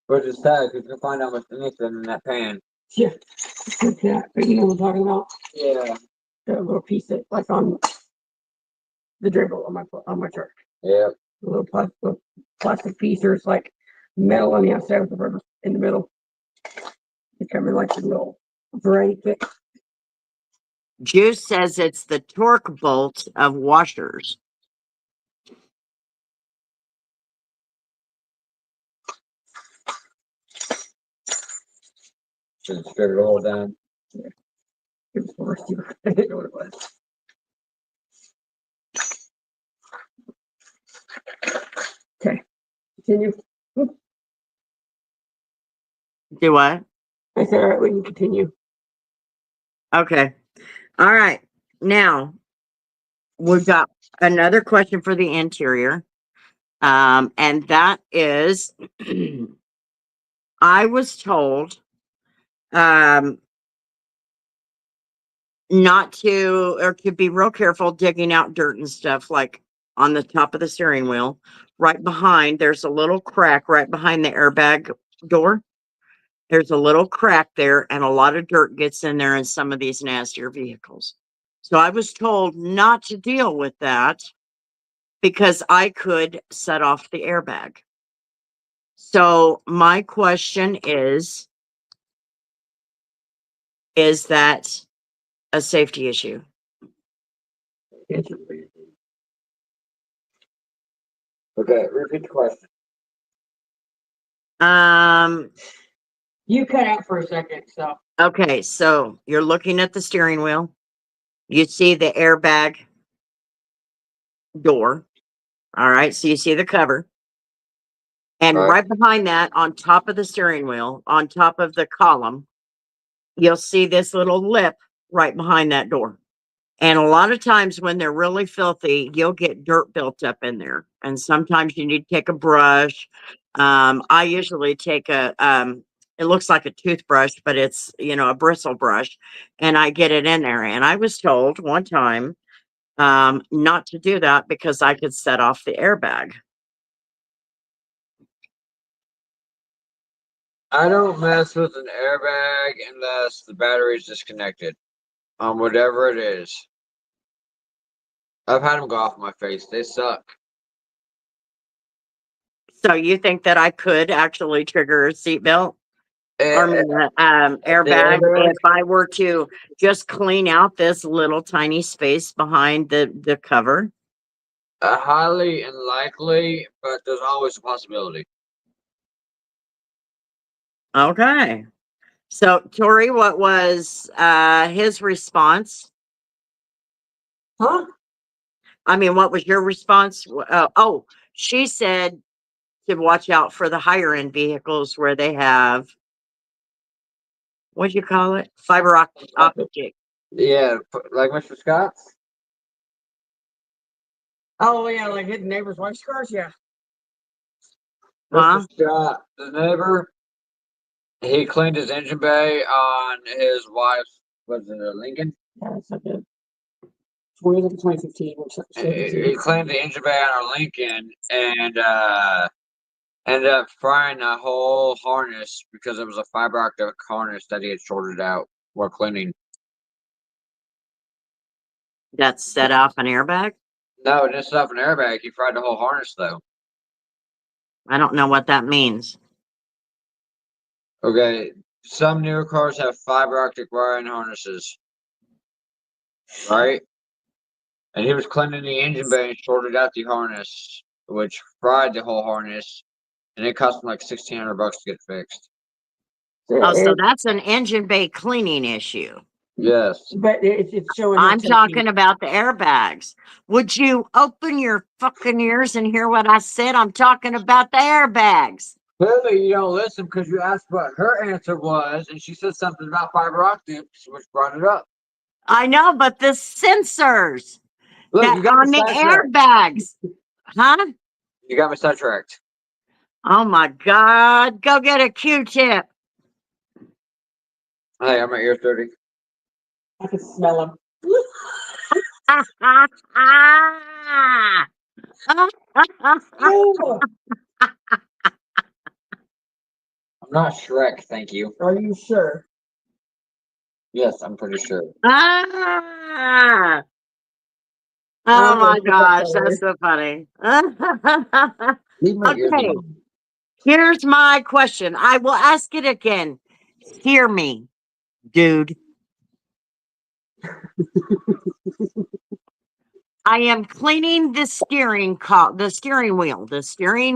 But it's sad because you can find out what's anything in that pan. Yeah, it's like that. But you know what I'm talking about? Yeah. The little piece that, like on the dribble on my truck. Yeah. The little plastic piece, there's like metal on the outside with the rubber in the middle. They come in like a little variety kit. Juice says it's the torque bolt of washers. Just strip it all down. It was the worst you I didn't know what it was. Okay, continue. Do what? I said, all right, we can continue. Okay. All right. Now we've got another question for the interior. And that is I was told not to, or to be real careful digging out dirt and stuff like on the top of the steering wheel. Right behind, there's a little crack right behind the airbag door. There's a little crack there, and a lot of dirt gets in there in some of these nastier vehicles. So I was told not to deal with that because I could set off the airbag. So my question is that a safety issue? Okay, repeat the question. You cut out for a second, so Okay, so you're looking at the steering wheel. You see the airbag door. All right, so you see the cover. And Right. right behind that, on top of the steering wheel, on top of the column, you'll see this little lip right behind that door. And a lot of times when they're really filthy, you'll get dirt built up in there. And sometimes you need to take a brush. I usually take it looks like a toothbrush, but it's, a bristle brush, and I get it in there. And I was told one time not to do that because I could set off the airbag. I don't mess with an airbag unless the battery's disconnected. Whatever it is. I've had them go off my face. They suck. So you think that I could actually trigger a seatbelt? Or Eh, airbag airbag? if I were to just clean out this little tiny space behind the cover? Highly unlikely, but there's always a possibility. Okay. So Tori, what was his response? huh? I mean, what was your response? She said to watch out for the higher end vehicles where they have, what'd you call it? Fiber optic. Yeah, like Mr. Scott. Oh yeah, like hidden neighbor's wife's cars. Yeah. Huh? Mr. Scott, the neighbor, he cleaned his engine bay on his wife's was it a Lincoln? Yeah, it's like a 2015 or something. He cleaned the engine bay on our Lincoln and ended up frying the whole harness because it was a fiber optic harness that he had shorted out while cleaning. That set off an airbag? No, it didn't set off an airbag. He fried the whole harness though. I don't know what that means. Okay, some newer cars have fiber optic wiring harnesses, right? And he was cleaning the engine bay and shorted out the harness, which fried the whole harness, and it cost him like $1,600 to get fixed. Oh, so that's an engine bay cleaning issue. Yes. But it's showing. I'm talking about the airbags. Would you open your fucking ears and hear what I said? I'm talking about the airbags. Clearly, you don't listen because you asked what her answer was, and she said something about fiber optics, which brought it up. I know, but the sensors Look, that you got on me the sidetracked. airbags, huh? You got me sidetracked. Oh my God! Go get a Q-tip. Hey, I'm at ear 30. I can smell them. Oh, I'm not Shrek, thank you. are you sure? Yes, I'm pretty sure. Ah. I'm Oh gonna my put that gosh, color. that's so funny. Leave my ears Okay. alone. Here's my question. I will ask it again. Hear me, dude. I am cleaning the steering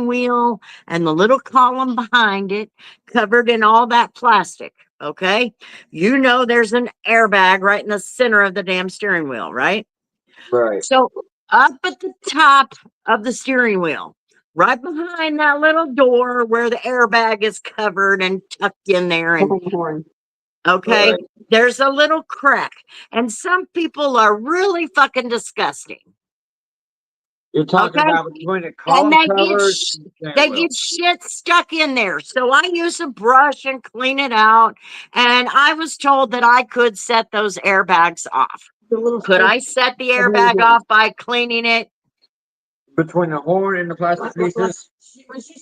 wheel and the little column behind it, covered in all that plastic. Okay. You know there's an airbag right in the center of the damn steering wheel, right? Right. So up at the top of the steering wheel, right behind that little door where the airbag is covered and tucked in there, and Horn. okay, Right. there's a little crack. And some people are really fucking disgusting. You're talking Okay. about between the And column they covers and the they steering wheel. get shit stuck in there. So I use a brush and clean it out. And I was told that I could set those airbags off. The little Could I space set the of the airbag horn. off by cleaning it? Between the horn and the plastic pieces? When she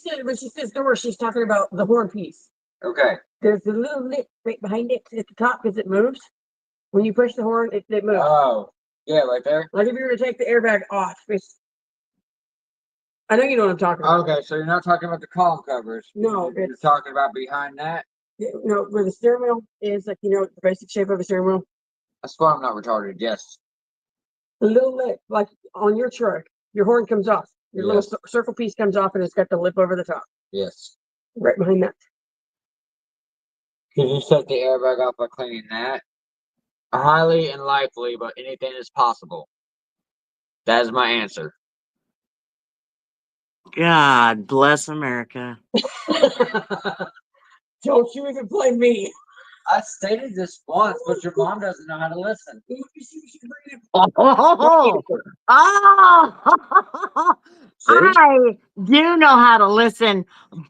says door, she's talking about the horn piece. Okay. There's a little lip right behind it at the top because it moves. When you push the horn, it moves. Oh, yeah, right there. Like if you were to take the airbag off, I know you know what I'm talking about. Okay, so you're not talking about the column covers. No, You're it's talking about behind that. where the steering wheel is, like the basic shape of a steering wheel. That's why I'm not retarded. Yes. The little lip, like on your truck, your horn comes off. Your little Yes. circle piece comes off, and it's got the lip over the top, Yes. right behind that. Could you set the airbag off by cleaning that? Highly unlikely, but anything is possible. That is my answer. God bless America. Don't you even blame me. I stated this once, but your mom doesn't know how to listen. Oh, See? I do know how to listen,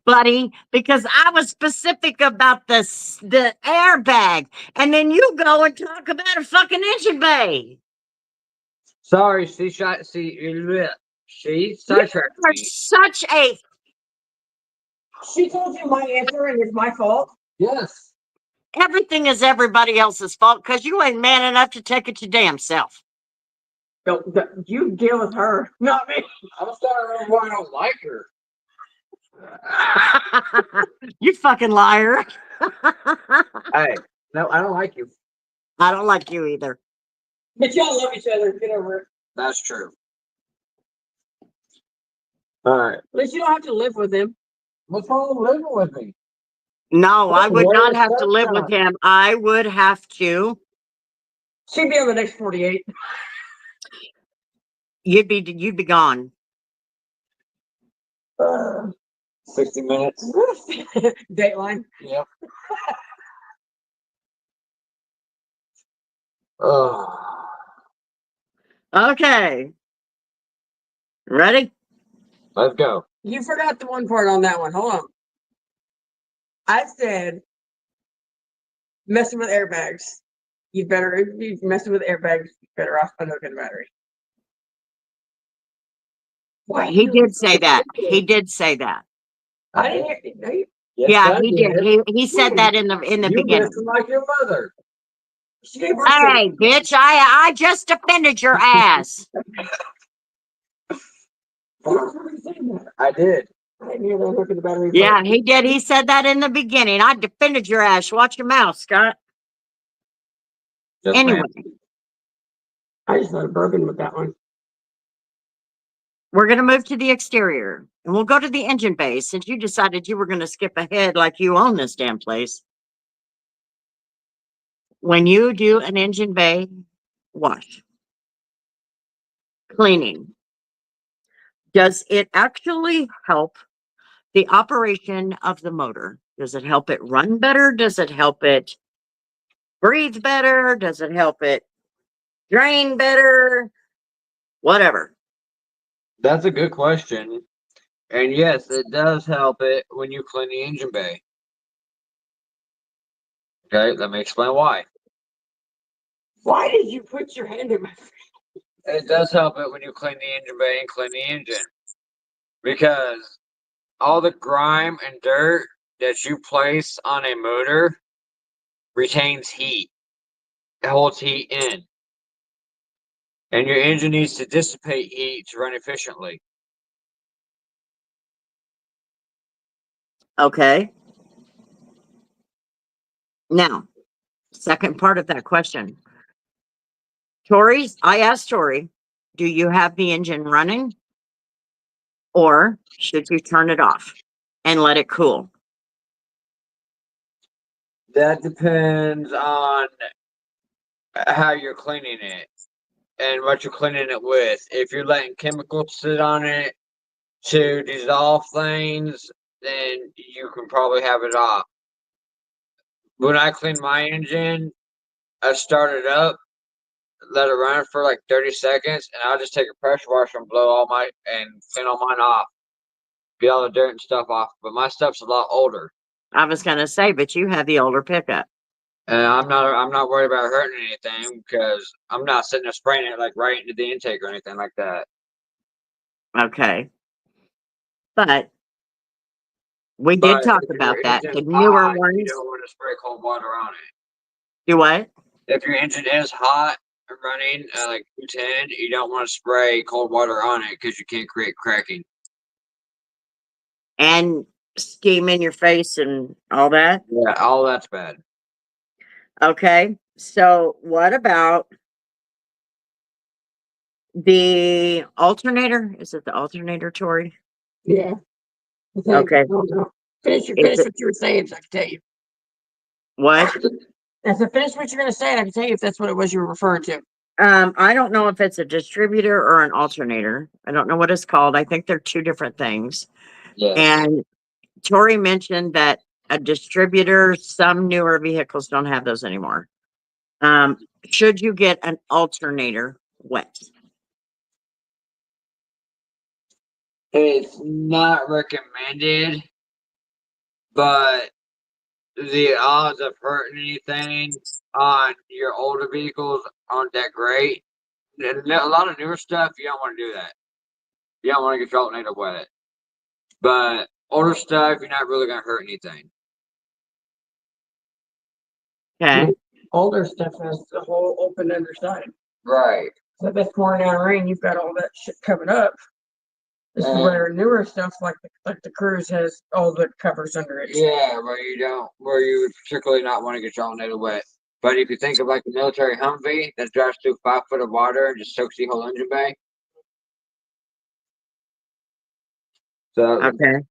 buddy, because I was specific about the airbag, and then you go and talk about a fucking engine bay. Sorry, she sidetracked You're me. such a She told you my answer, and it's my fault. Yes. everything is everybody else's fault because you ain't man enough to take it your damn self. No, you deal with her, not me. I'm starting to remember why I don't like her. You fucking liar. Hey, no, I don't like you. I don't like you either. But y'all love each other. Get over it. That's true. All right. At least you don't have to live with him. What's wrong with living with me? No, I would Where not is have to that live with him. I would have to. She'd be on the next 48. You'd be gone. 60 minutes. Dateline. Yep. Oh. Okay. Ready? Let's go. You forgot the one part on that one. Hold on. I said messing with airbags. You better, if you're messing with airbags, you better off unhooking the battery. Why He you- did say that. He did say that. I didn't hear no, you. Yes, Yeah, I he did. He said that in the You beginning. listen like your mother. She gave birth to Hey, bitch! I just offended your ass. I did. I didn't hear that hooking the battery. Yeah, he did. He said that in the beginning. I defended your ass. Watch your mouth, Scott. Yes, Anyway, ma'am. I just thought bourbon with that one. we're gonna move to the exterior, and we'll go to the engine bay since you decided you were gonna skip ahead like you own this damn place. When you do an engine bay wash, cleaning, does it actually help the operation of the motor? Does it help it run better? Does it help it breathe better? Does it help it drain better? Whatever. That's a good question. And yes, it does help it when you clean the engine bay. Okay, let me explain why. Why did you put your hand in my face? It does help it when you clean the engine bay and clean the engine. Because all the grime and dirt that you place on a motor retains heat. It holds heat in. And your engine needs to dissipate heat to run efficiently. Okay. Now, second part of that question. I asked Tori, do you have the engine running? Or should you turn it off and let it cool? That depends on how you're cleaning it and what you're cleaning it with. If you're letting chemicals sit on it to dissolve things, then you can probably have it off. When I clean my engine, I start it up, let it run for like 30 seconds, and I'll just take a pressure washer and clean all mine off. Get all the dirt and stuff off. But my stuff's a lot older. I was going to say, but you have the older pickup. And I'm not worried about hurting anything because I'm not sitting there spraying it like right into the intake or anything like that. Okay. But we But did talk if your about that. The engine's newer hot, you ones. don't want to spray cold water on it. Do what? If your engine is hot and running at like 210, you don't want to spray cold water on it because you can't create cracking. And steam in your face and all that? Yeah, all that's bad. Okay. So what about the alternator? Is it the alternator, Tori? Yeah. I think. Okay. I don't know. Finish Is it- what you were saying, so I can tell you. What? I said, finish what you're gonna say, and I can tell you if that's what it was you were referring to. I don't know if it's a distributor or an alternator. I don't know what it's called. I think they're two different things. Yes. And Tori mentioned that a distributor, some newer vehicles don't have those anymore. Should you get an alternator wet? It's not recommended, but the odds of hurting anything on your older vehicles aren't that great. And a lot of newer stuff, you don't want to do that. You don't want to get your alternator wet. But older stuff, you're not really going to hurt anything. Okay. Older stuff has the whole open underside. Right. So if it's pouring down rain, you've got all that shit covered up. This is where newer stuff like the Cruise has all the covers under it. Yeah, where you would particularly not want to get your alternator wet. But if you think of like the military Humvee that drives through 5 foot of water and just soaks the whole engine bay. So Okay.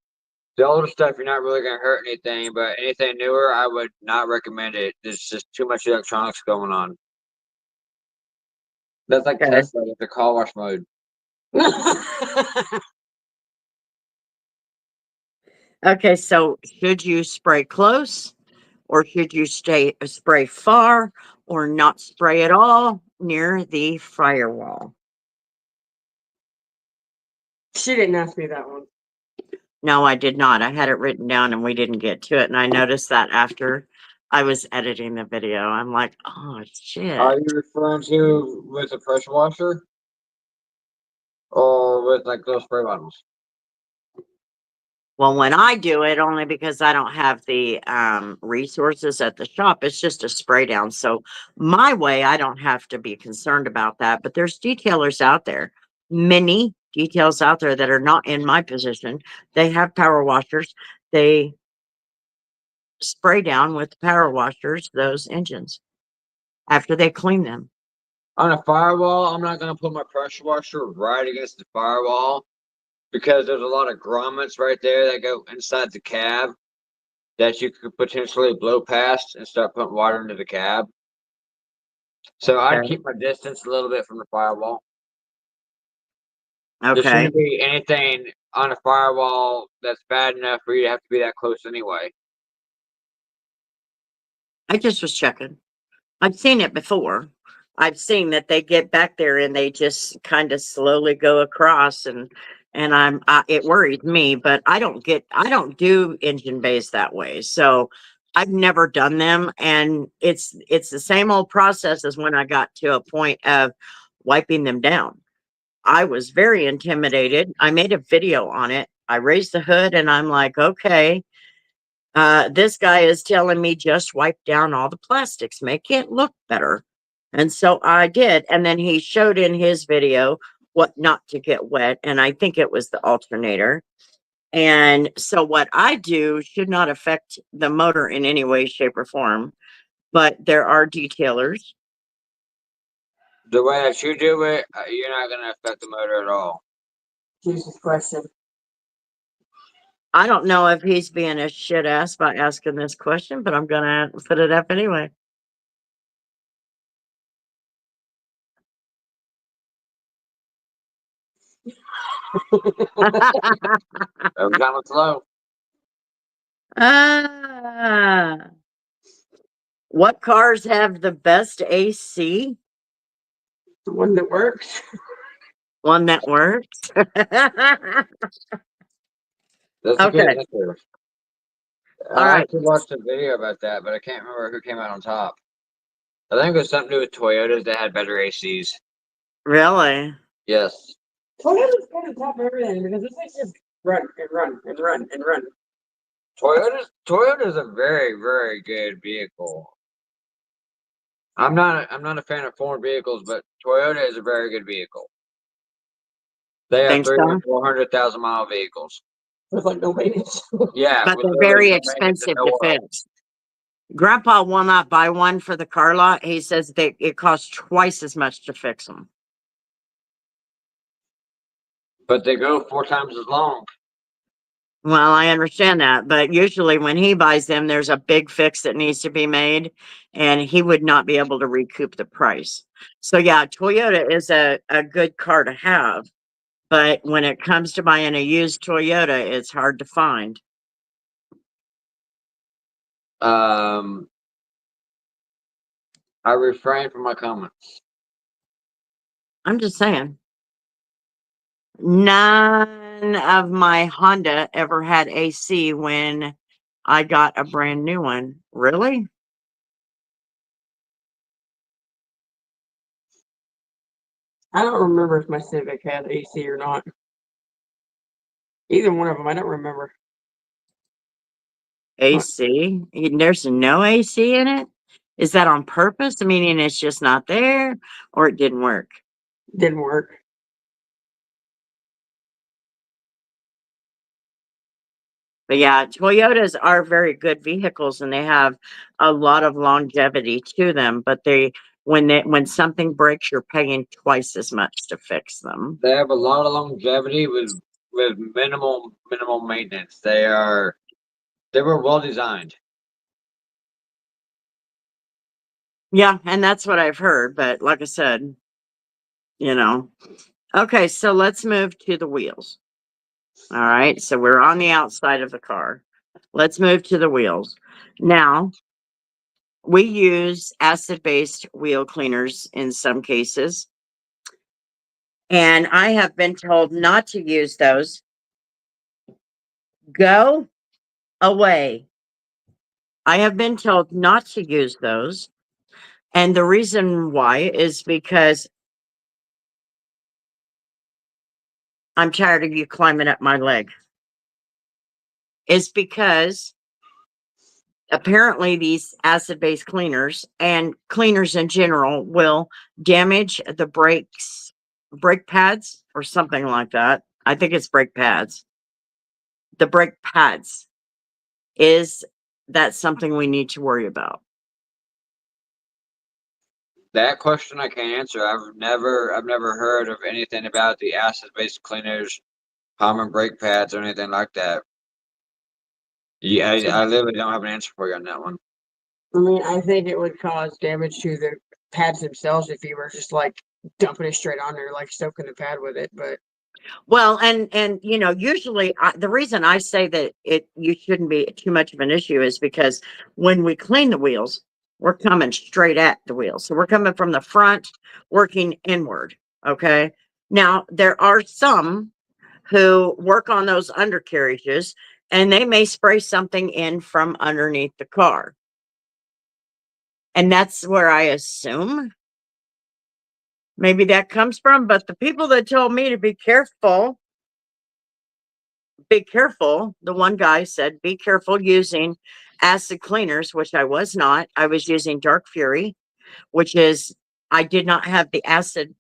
the older stuff, you're not really going to hurt anything, but anything newer, I would not recommend it. There's just too much electronics going on. That's like Okay. Tesla with the car wash mode. Okay. So should you spray close or should you spray far or not spray at all near the firewall? She didn't ask me that one. No, I did not. I had it written down and we didn't get to it. And I noticed that after I was editing the video. I'm like, oh shit. Are you referring to with a pressure washer? Or with like those spray bottles? Well, when I do it, only because I don't have the resources at the shop, it's just a spray down. So my way, I don't have to be concerned about that. But there's detailers out there, many details out there that are not in my position. They have power washers. They spray down with power washers those engines after they clean them. On a firewall, I'm not gonna put my pressure washer right against the firewall because there's a lot of grommets right there that go inside the cab that you could potentially blow past and start putting water into the cab. So I'd Okay. keep my distance a little bit from the firewall. There Okay. shouldn't be anything on a firewall that's bad enough for you to have to be that close anyway. I just was checking. I've seen it before. I've seen that they get back there and they just kind of slowly go across and it worries me, but I don't do engine bays that way. So I've never done them, and it's the same old process as when I got to a point of wiping them down. I was very intimidated. I made a video on it. I raised the hood and I'm like, okay, this guy is telling me just wipe down all the plastics, make it look better. And so I did. And then he showed in his video what not to get wet. And I think it was the alternator. And so what I do should not affect the motor in any way, shape, or form. But there are detailers. The way that you do it, you're not gonna affect the motor at all. Jesus question. I don't know if he's being a shit ass by asking this question, but I'm gonna put it up anyway. Every time it's low. Ah, what cars have the best AC? The one that works. One that works. That's a good Okay. answer. All I right. actually watched a video about that, but I can't remember who came out on top. I think it was something to do with Toyotas that had better ACs. Really? Yes. Toyota's kind of top of everything because this thing just run and run and run and run. Toyota's a very, very good vehicle. I'm not a fan of foreign vehicles, but Toyota is a very good vehicle. They have Think 300 so? and 400,000 mile vehicles. With like no maintenance. Yeah, But with they're literally very no maintenance and expensive no to oil. fix. Grandpa will not buy one for the car lot. He says that it costs twice as much to fix them. But they go 4 times as long. Well, I understand that, but usually when he buys them, there's a big fix that needs to be made, and he would not be able to recoup the price. So yeah, Toyota is a good car to have, but when it comes to buying a used Toyota, it's hard to find. I refrain from my comments. I'm just saying. None of my Honda ever had AC when I got a brand new one. Really? I don't remember if my Civic had AC or not. Either one of them, I don't remember. AC? There's no AC in it? Is that on purpose? Meaning it's just not there, or it didn't work? Didn't work. But yeah, Toyotas are very good vehicles and they have a lot of longevity to them, but when something breaks, you're paying twice as much to fix them. They have a lot of longevity with minimal maintenance. They were well designed. Yeah, and that's what I've heard, but like I said, you know. Okay, so let's move to the wheels. All right, so we're on the outside of the car. Let's move to the wheels. Now, we use acid-based wheel cleaners in some cases. And I have been told not to use those. Go away. I have been told not to use those. And the reason why is because I'm tired of you climbing up my leg. It's because apparently these acid-based cleaners and cleaners in general will damage the brake pads or something like that. I think it's brake pads. The brake pads. Is that something we need to worry about? That question I can't answer. I've never heard of anything about the acid-based cleaners, common brake pads, or anything like that. Yeah, I literally don't have an answer for you on that one. I mean, I think it would cause damage to the pads themselves if you were just like dumping it straight on there, like soaking the pad with it. But Well, and you know, usually the reason I say that you shouldn't be too much of an issue is because when we clean the wheels, we're coming straight at the wheels. So we're coming from the front, working inward. Okay. Now there are some who work on those undercarriages and they may spray something in from underneath the car. And that's where I assume maybe that comes from. But the people that told me to be careful, the one guy said, be careful using acid cleaners, which I was not. I was using Dark Fury, which is, I did not have the acid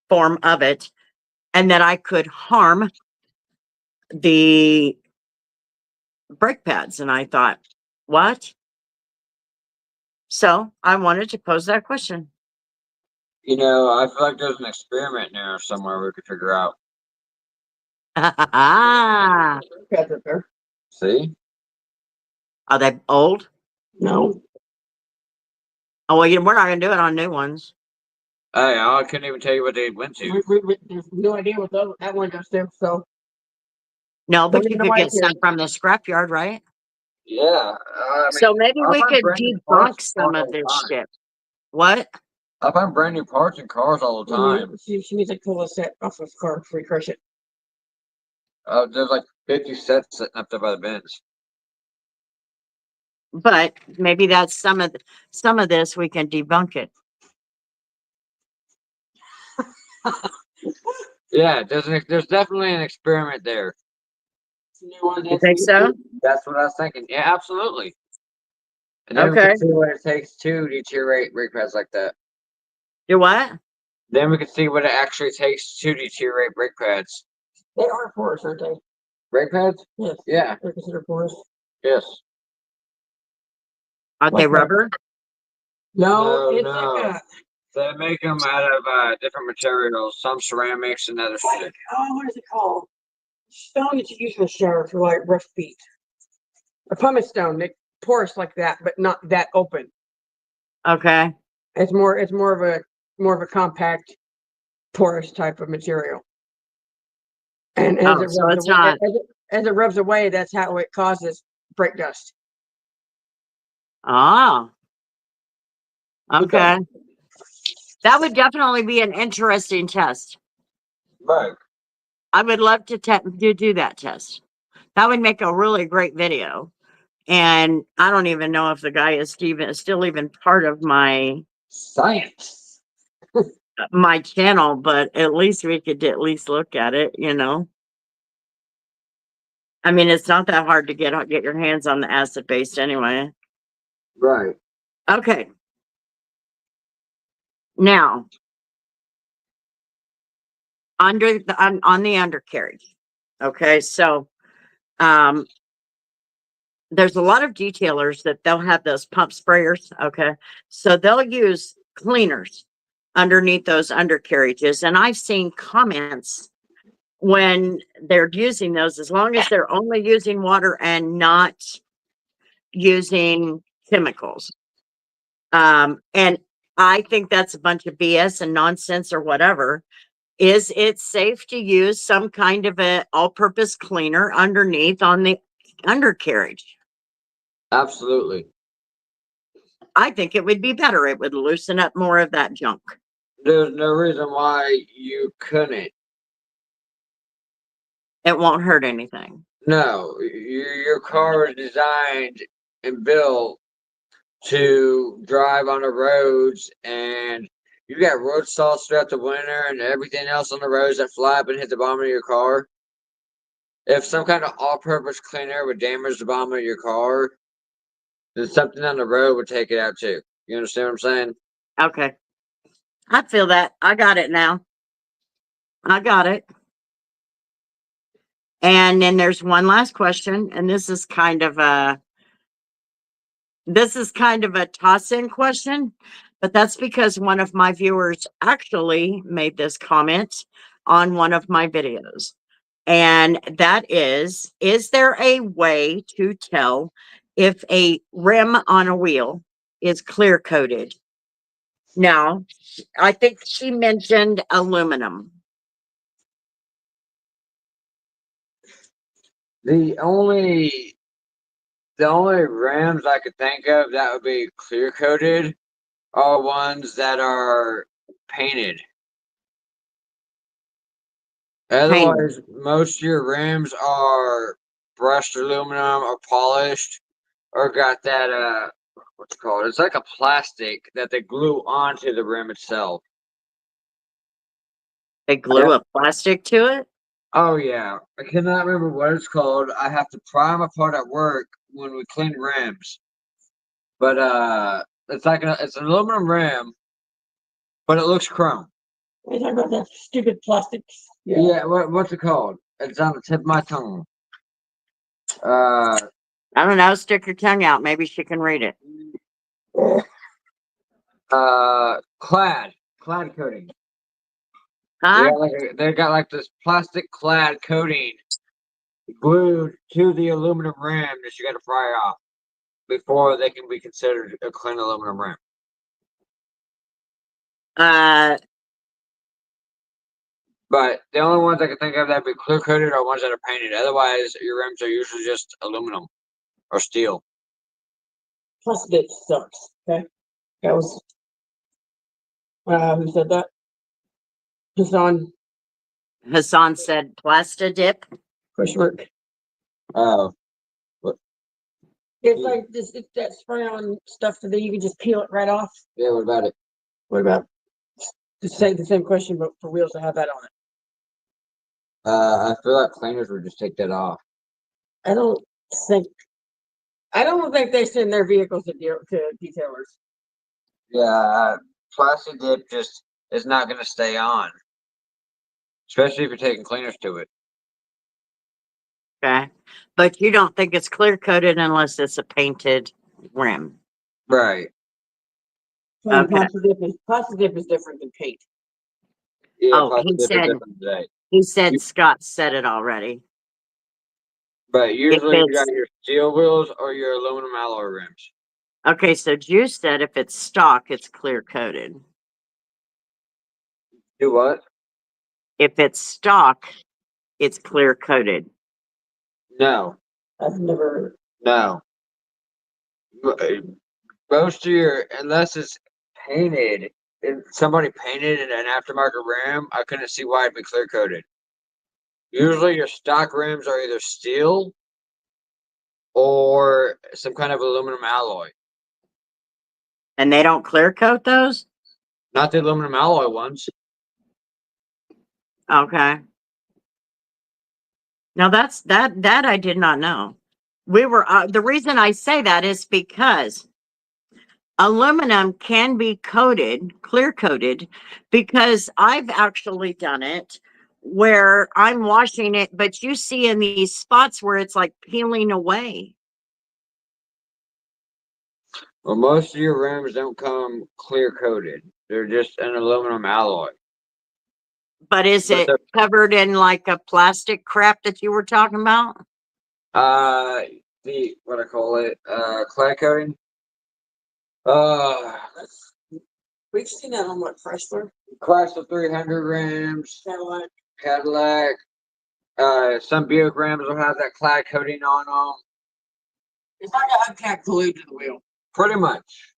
form of it, and that I could harm the brake pads. And I thought, what? So I wanted to pose that question. You know, I feel like there's an experiment there somewhere we could figure out. Are pads up there. See? they old? No, Oh, well, we're not going to do it on new ones. Hey, I couldn't even tell you what they went to. there's no idea what that one goes to. So No, but Don't you even know could why get it's some here. from the scrapyard, right? Yeah, I So mean, maybe I we find could brand new debunk parts in some cars of all this the time. shit. What? I find brand new parts in cars all the time. She needs to pull a set off of the car before you crush it. There's like 50 sets sitting up there by the bins. But maybe that's some of this we can debunk it. Yeah, there's definitely an experiment there. You think so? That's what I was thinking. Yeah, absolutely. And then we Okay. can see what it takes to deteriorate brake pads like that. Do what? Then we can see what it actually takes to deteriorate brake pads. They are porous, aren't they? Brake pads? Yes. Yeah, They're considered porous. yes. Are they Like what? rubber? No, No, it's no. like a They make them out of different materials, some ceramics and other shit. what is it called? Stone that you use in the shower for like rough feet. A pumice stone. They porous like that, but not that open. Okay. It's more of a compact, porous type of material. And as Oh, it so rubs it's away, not. as it rubs away, that's how it causes brake dust. Oh. Okay. Okay. That would definitely be an interesting test. Right. I would love to do that test. That would make a really great video. And I don't even know if the guy is still even part of my Science. channel, but at least we could at least look at it, you know. I mean, it's not that hard to get your hands on the acid based anyway. Right. Okay. Now, on the undercarriage. Okay, so there's a lot of detailers that they'll have those pump sprayers. Okay, so they'll use cleaners underneath those undercarriages, and I've seen comments when they're using those, as long as they're only using water and not using chemicals. And I think that's a bunch of BS and nonsense or whatever. Is it safe to use some kind of a all-purpose cleaner underneath on the undercarriage? Absolutely. I think it would be better. It would loosen up more of that junk. There's no reason why you couldn't. It won't hurt anything. No, your car is designed and built to drive on the roads, and you got road salts throughout the winter and everything else on the roads that fly up and hit the bottom of your car. If some kind of all-purpose clean air would damage the bottom of your car, then something on the road would take it out too. You understand what I'm saying? Okay. I feel that. I got it now. I got it. And then there's one last question, and this is kind of a toss-in question, but that's because one of my viewers actually made this comment on one of my videos. And that is there a way to tell if a rim on a wheel is clear coated? Now, I think she mentioned aluminum. The only rims I could think of that would be clear coated are ones that are painted. Otherwise, most of your rims are brushed aluminum or polished or got that what's it called? It's like a plastic that they glue onto the rim itself. They glue a plastic to it? Oh yeah. I cannot remember what it's called. I have to pry them apart at work when we clean rims. But it's like it's an aluminum rim, but it looks chrome. We talking about that stupid plastic. Yeah, what's it called? It's on the tip of my tongue. Uh, I don't know. Stick your tongue out. Maybe she can read it. clad coating. Huh? They got like this plastic clad coating glued to the aluminum rim that you got to pry off before they can be considered a clean aluminum rim. But the only ones I can think of that be clear coated are ones that are painted. Otherwise, your rims are usually just aluminum or steel. Plus it sucks. Okay. That was who said that? Hassan Hassan said Plastidip. question mark. Oh, It's like this it's that spray on stuff that you can just peel it right off. yeah. What about it? What about just say the same question but for wheels that have that on it? I feel like cleaners would just take that off. I don't think they send their vehicles to detailers. Yeah, plastic dip just is not going to stay on, especially if you're taking cleaners to it. Okay. But you don't think it's clear coated unless it's a painted rim. Right. Okay. Plastic dip is different than paint. Yeah, Oh, plastic he dip is said different today. he said Scott said it already. But usually you it's- got your steel wheels or your aluminum alloy rims. Okay, so Juice said if it's stock, it's clear coated. Do what? If it's stock, it's clear coated. No, I've never no. Most of your, unless it's painted, if somebody painted in an aftermarket rim, I couldn't see why it'd be clear coated. Usually your stock rims are either steel or some kind of aluminum alloy. And they don't clear coat those? Not the aluminum alloy ones. Okay. Now that I did not know. We were the reason I say that is because aluminum can be coated, clear coated, because I've actually done it where I'm washing it, but you see in these spots where it's like peeling away. Well, most of your rims don't come clear coated. They're just an aluminum alloy. But is But it covered in like a plastic crap that you were talking about? the what I call it, clay coating. Uh, we've seen that on what Chrysler, Chrysler 300 rims, Cadillac. Cadillac. Some Buick rims will have that clay coating on them. It's like a hubcap glued to the wheel Pretty much.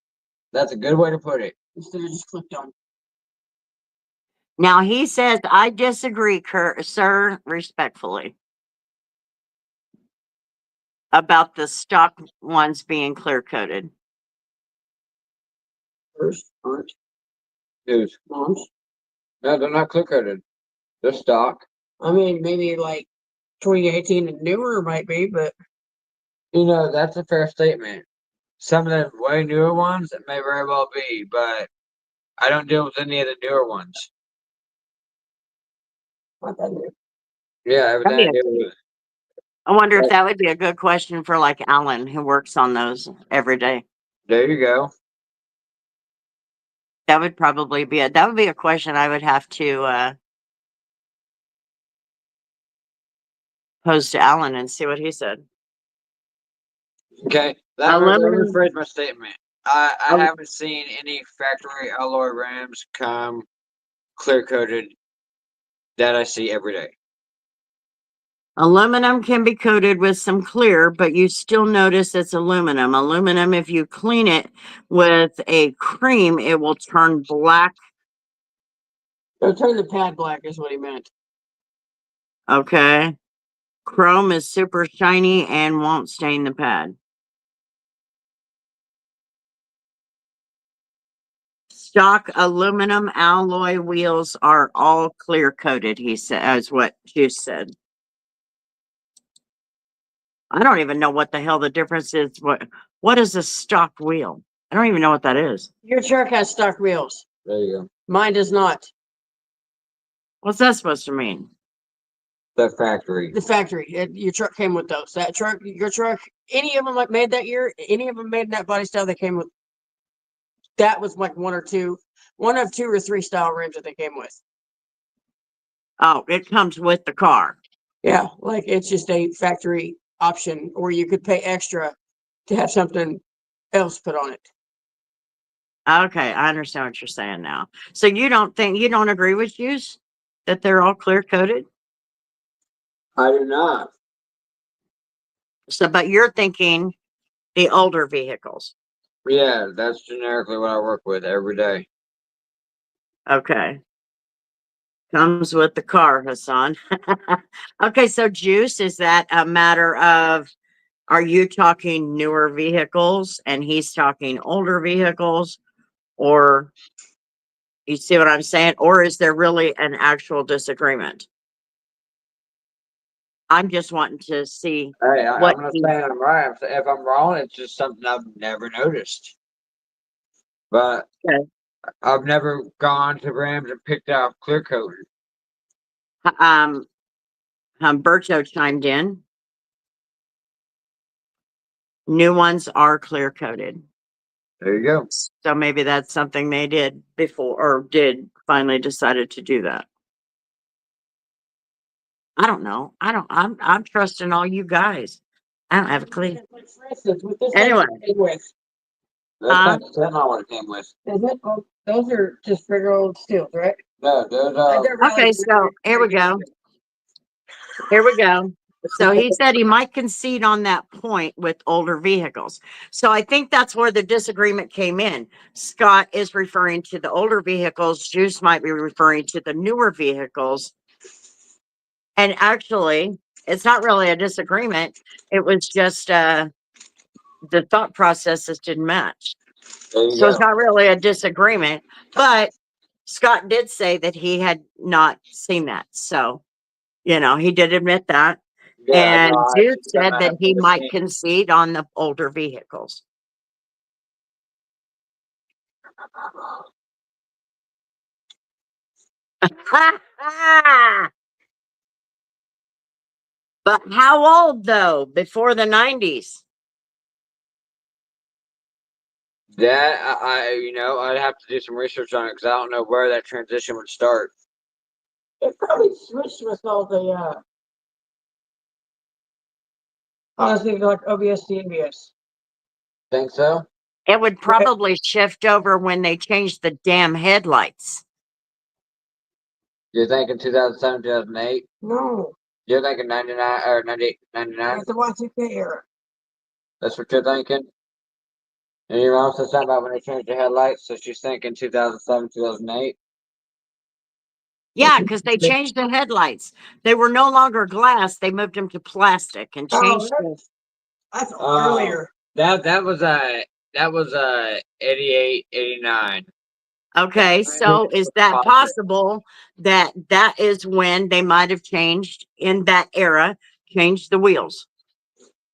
That's a good way to put it. instead of just clipped on. Now he says, I disagree, sir, respectfully. about the stock ones being clear coated? First, aren't Dudes. moms. No, they're not clear coated. They're stock. I mean, maybe like 2018 and newer might be, but You know, that's a fair statement. Some of the way newer ones, it may very well be, but I don't deal with any of the newer ones. not that new. Yeah, everything I That'd be deal with. I wonder if Right. that would be a good question for like Alan, who works on those every day. There you go. That would probably be that would be a question I would have to pose to Alan and see what he said. Okay, let me Aluminum. rephrase my statement. I Um, haven't seen any factory alloy rims come clear coated that I see every day. Aluminum can be coated with some clear, but you still notice it's aluminum. Aluminum, if you clean it with a cream, it will turn black. So turn the pad black is what he meant. Okay. Chrome is super shiny and won't stain the pad. Stock aluminum alloy wheels are all clear coated, he said, as what Juice said. I don't even know what the hell the difference is. What is a stock wheel? I don't even know what that is. Your truck has stock wheels. There you go. Mine does not. What's that supposed to mean? The factory. The factory. Your truck came with those. That truck, your truck, any of them like made that year, any of them made in that body style, they came with. That was like one of two or three style rims that they came with. Oh, it comes with the car. Yeah, like it's just a factory option, or you could pay extra to have something else put on it. Okay, I understand what you're saying now. So you don't agree with Juice that they're all clear coated? I do not. So, but you're thinking the older vehicles. Yeah, that's generically what I work with every day. Okay. Comes with the car, Hassan. Okay, so Juice, is that a matter of, are you talking newer vehicles and he's talking older vehicles? Or you see what I'm saying? Or is there really an actual disagreement? I'm just wanting to see Hey, what I'm not he, saying I'm right. If I'm wrong, it's just something I've never noticed. But Okay. I've never gone to Rams and picked out clear coat. Humberto chimed in. New ones are clear coated. There you go. So maybe that's something they did before or did finally decided to do that. I don't know. I'm trusting all you guys. I don't have a clue. Like, for instance, with this Anyway. thing it came with, That's not what it came with. is it? Oh, those are just regular old steels, right? No, there's They're Okay, really- so here we go. Here we go. So he said he might concede on that point with older vehicles. So I think that's where the disagreement came in. Scott is referring to the older vehicles. Juice might be referring to the newer vehicles. And actually, it's not really a disagreement. It was just the thought processes didn't match. There you So it's go. not really a disagreement. But Scott did say that he had not seen that. So, he did admit that. Yeah, And no, I Jude just said don't that have he to might see. concede on the older vehicles. But how old though? Before the 90s? That I'd have to do some research on it because I don't know where that transition would start. It probably switched with all the honestly like OBS to NBS. Think so? It would probably shift over when they changed the damn headlights. You're thinking 2007, 2008? No, You're thinking 99 or 98, 99? it's the Y2K era. That's what you're thinking? And your mom said something about when they changed the headlights, so she's thinking 2007, 2008? Yeah, because they changed the headlights. They were no longer glass. They moved them to plastic and Oh, changed them. that's That's Oh. earlier. That was a 88, 89. Okay, so is that Possible. possible that that is when they might have changed in that era, changed the wheels?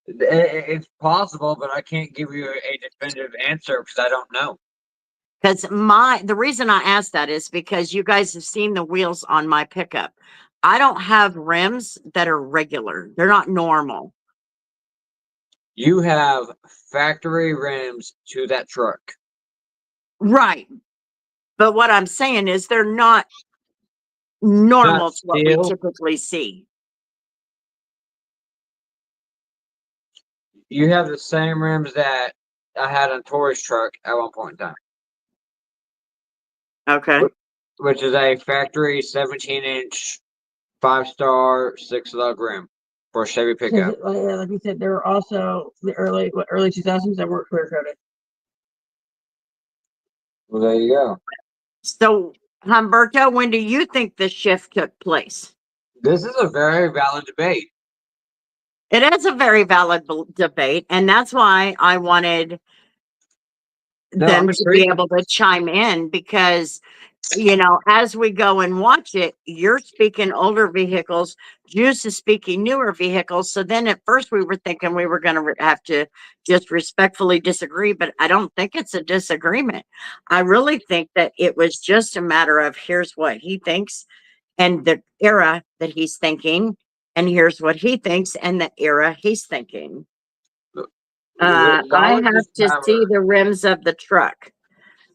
It's possible, but I can't give you a definitive answer because I don't know. Because the reason I asked that is because you guys have seen the wheels on my pickup. I don't have rims that are regular. They're not normal. You have factory rims to that truck. Right. But what I'm saying is they're not normal Not to what we steel. typically see. You have the same rims that I had on Tori's truck at one point in time, Okay. which is a factory 17-inch 5-star 6-lug rim for a Chevy pickup. Like you said, there were also the early 2000s that weren't clear coated. Well, there you go. So, Humberto, when do you think the shift took place? This is a very valid debate. It is a very valid debate, and that's why I wanted No, them I'm to be intrigued. able to chime in because, you know, as we go and watch it, you're speaking older vehicles, Juice is speaking newer vehicles. So then at first we were thinking we were going to have to just respectfully disagree, but I don't think it's a disagreement. I really think that it was just a matter of here's what he thinks and the era that he's thinking, and here's what he thinks and the era he's thinking. I Knowledge have is to see power. the rims of the truck.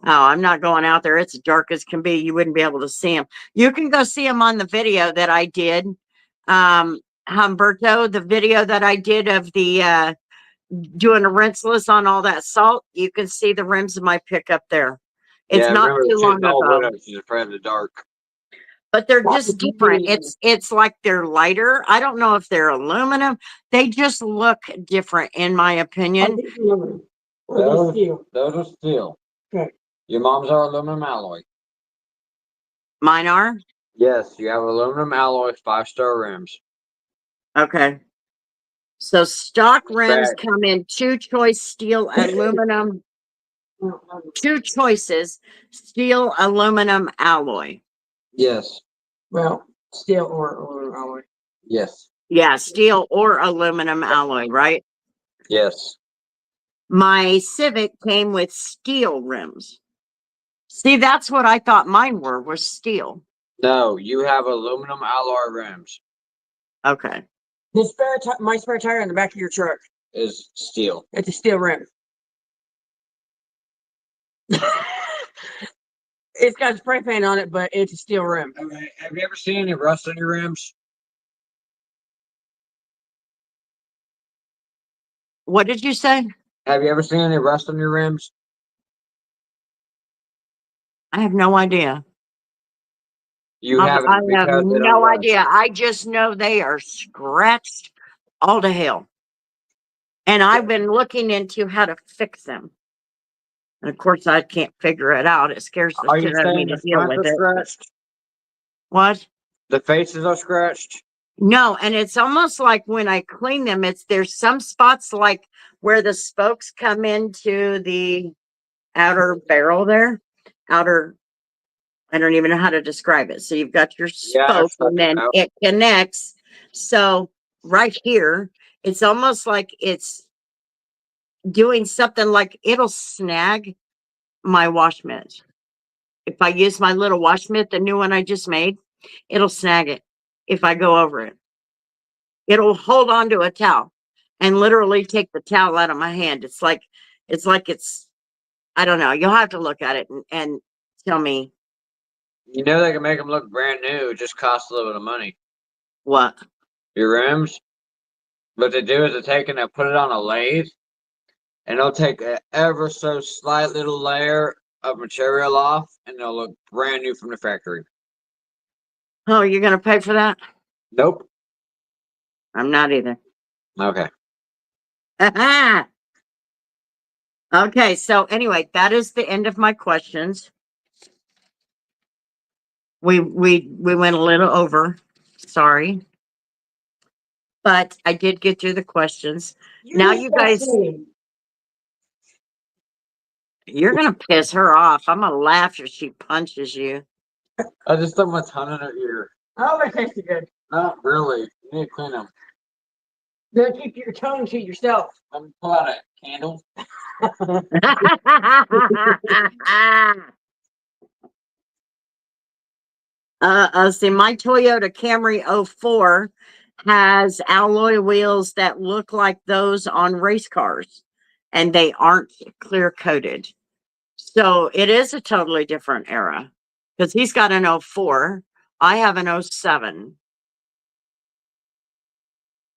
Oh, I'm not going out there. It's dark as can be. You wouldn't be able to see them. You can go see them on the video that I did. Humberto, the video that I did of the doing a rinseless on all that salt, you can see the rims of my pickup there. It's Yeah, not remember too long she's no ago, widow. She's afraid of the dark. but they're Lots just of people different. use It's like they're lighter. I don't know if they're aluminum. They just look different, in my opinion. These aluminum. Or Those- these steel. Those are steel. Okay. Your mom's are aluminum alloy. Mine are Yes, you have aluminum alloy 5-star rims. okay. So stock rims Back. come in two choice steel, aluminum, two choices, steel, aluminum, alloy. Yes. Well, steel or aluminum alloy. Yes. Yeah, steel or aluminum alloy, right? Yes. My Civic came with steel rims. See, that's what I thought mine were, was steel. No, you have aluminum alloy rims. Okay. My spare tire in the back of your truck. Is steel. It's a steel rim. It's got spray paint on it, but it's a steel rim. Okay. Have you ever seen any rust on your rims? What did you say? Have you ever seen any rust on your rims? I have no idea. You I haven't have because they don't no rust. idea. I just know they are scratched all to hell. And I've been looking into how to fix them. And of course, I can't figure it out. It scares the Are you shit out of me saying to the deal fronts with are it. scratched? What? The faces are scratched? No, and it's almost like when I clean them, there's some spots like where the spokes come into the outer barrel there. I don't even know how to describe it. So you've got your Yeah, spoke and then out. it connects. So right here, it's almost like it's doing something like it'll snag my wash mitt. If I use my little wash mitt, the new one I just made, it'll snag it if I go over it. It'll hold on to a towel and literally take the towel out of my hand. It's like I don't know. You'll have to look at it and tell me You know they can make them look brand new. It just costs a little bit of money. what. Your rims. What they do is they put it on a lathe, and they'll take an ever so slight little layer of material off, and they'll look brand new from the factory. Oh, you're going to pay for that? Nope. I'm not either. Okay. Okay, so anyway, that is the end of my questions. We went a little over. Sorry. but I did get through the questions. Now you guys- You're gonna piss her off. I'm gonna laugh if she punches you. I just stuck my tongue in her ear. Oh, that tasted good. Not really. You need to clean them. Then keep your tongue to yourself. Let me pull out a candle. See, my Toyota Camry 04 has alloy wheels that look like those on race cars, and they aren't clear coated. So it is a totally different era because he's got an 04. I have an 07.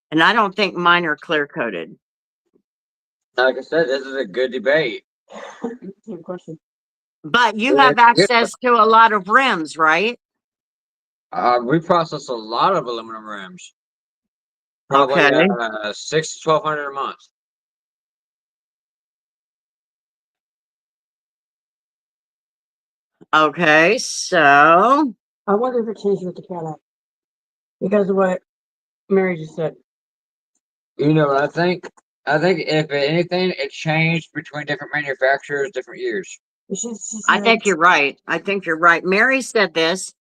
And I don't think mine are clear coated. Like I said, this is a good debate. Same question. But you Yeah, have access to a lot of rims, right? We process a lot of aluminum rims. Probably Okay. 6 to 1,200 a month. Okay, so I wonder if it changed with the Cadillac. Because of what Mary just said. You know what I think? I think if anything, it changed between different manufacturers, different years. I think you're right. I think you're right. Mary said this.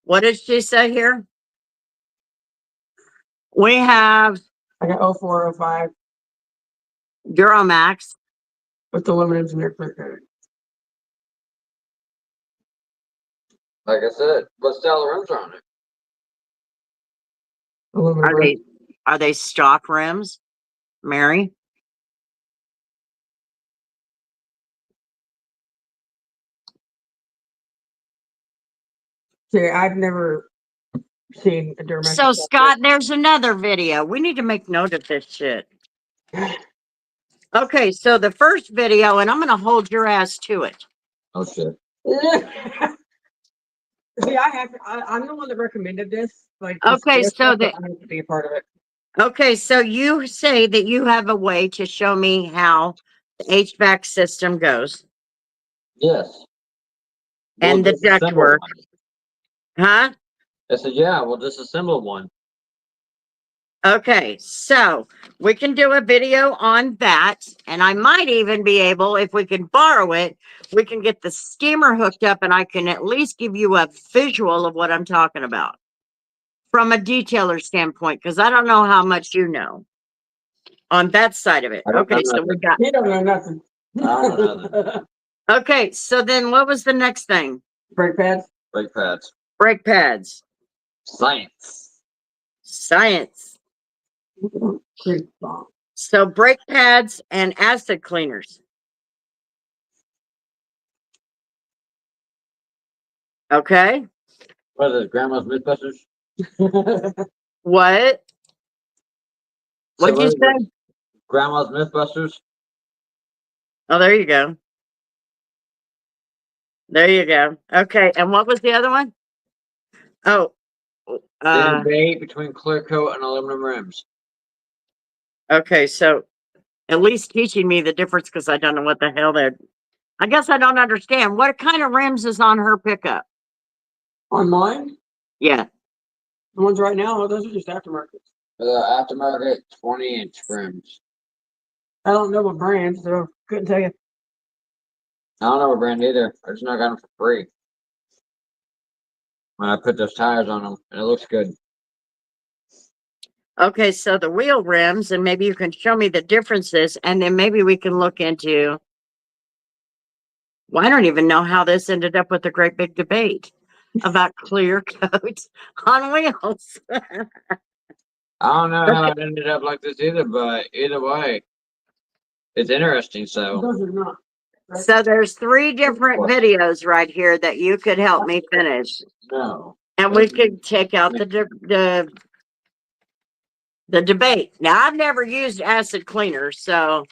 What did she say here? We have I got 04, 05 Duramax. with the aluminums in their clear coated. Like I said, what style of rims are on it? Aluminum Are rims. they stock rims, Mary? See, I've never seen a Duramax. So Scott, there's another video. We need to make note of this shit. Okay, so the first video, and I'm gonna hold your ass to it. Oh shit. See, I'm the one that recommended this. Like, Okay, this so stuff, I need to be a part of it. Okay, so you say that you have a way to show me how the HVAC system goes, Yes. And the disassemble ductwork. one. huh? I said, yeah, we'll disassemble one. Okay, so we can do a video on that, and I might even be able, if we can borrow it, we can get the steamer hooked up and I can at least give you a visual of what I'm talking about from a detailer standpoint, because I don't know how much you know on that side of it. I don't Okay, know so we nothing. You don't know nothing. I don't know nothing. okay, so then what was the next thing? Brake pads. Brake pads. Brake pads. Science. Science. Pretty bomb. So brake pads and acid cleaners. Okay. What is it, Grandma's Mythbusters? What? What'd you what is it? say? Grandma's Mythbusters? Oh, there you go. There you go. Okay. And what was the other one? Oh, The debate between clear coat and aluminum rims. okay. So at least teaching me the difference because I don't know what the hell they're. I guess I don't understand. What kind of rims is on her pickup? On mine, Yeah. the ones right now, those are just aftermarket. Aftermarket 20-inch rims. I don't know what brand, so couldn't tell you. I don't know what brand either. I just know I got them for free. When I put those tires on them, and it looks good. Okay. So the wheel rims, and maybe you can show me the differences, and then maybe we can look into. Well, I don't even know how this ended up with a great big debate about clear coat on wheels. I don't know how it ended up like this either, but either way, it's interesting. So Those are not. So there's 3 different videos right here that you could help me finish, no, and we could take out the debate. Now, I've never used acid cleaner, so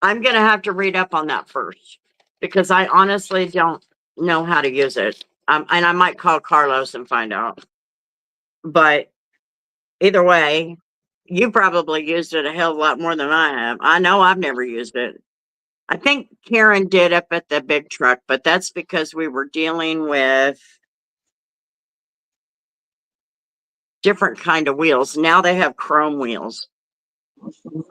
I'm gonna have to read up on that first because I honestly don't know how to use it. And I might call Carlos and find out. But either way, you probably used it a hell of a lot more than I have. I know I've never used it. I think Karen did up at the big truck, but that's because we were dealing with different kind of wheels. Now they have chrome wheels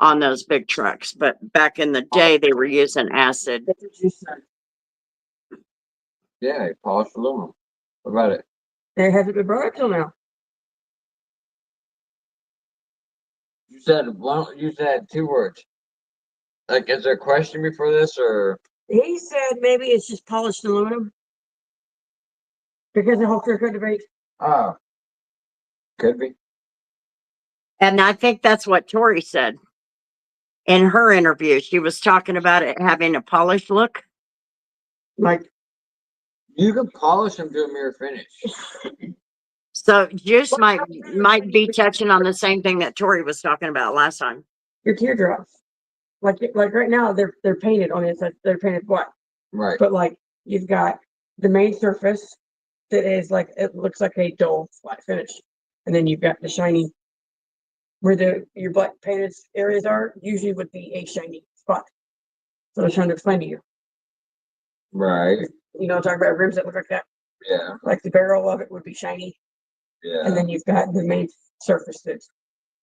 on those big trucks, but back in the day they were using acid. That's what you said. Yeah, polished aluminum. What about it? It hasn't been brought up till now. You said one. You said two words. Like, is there a question before this, or He said maybe it's just polished aluminum. Because the whole crew could debate. oh, could be. And I think that's what Tori said in her interview. She was talking about it having a polished look. Like, You can polish them to a mirror finish. So Juice might be touching on the same thing that Tori was talking about last time. your teardrops. Like right now they're painted on the inside. They're painted black. Right. But like you've got the main surface that is like it looks like a dull flat finish. And then you've got the shiny where your black painted areas are usually would be a shiny spot. So I'm trying to explain to you. Right. You know, talking about rims that look like that. Yeah. Like the barrel of it would be shiny. Yeah. And then you've got the main surface that's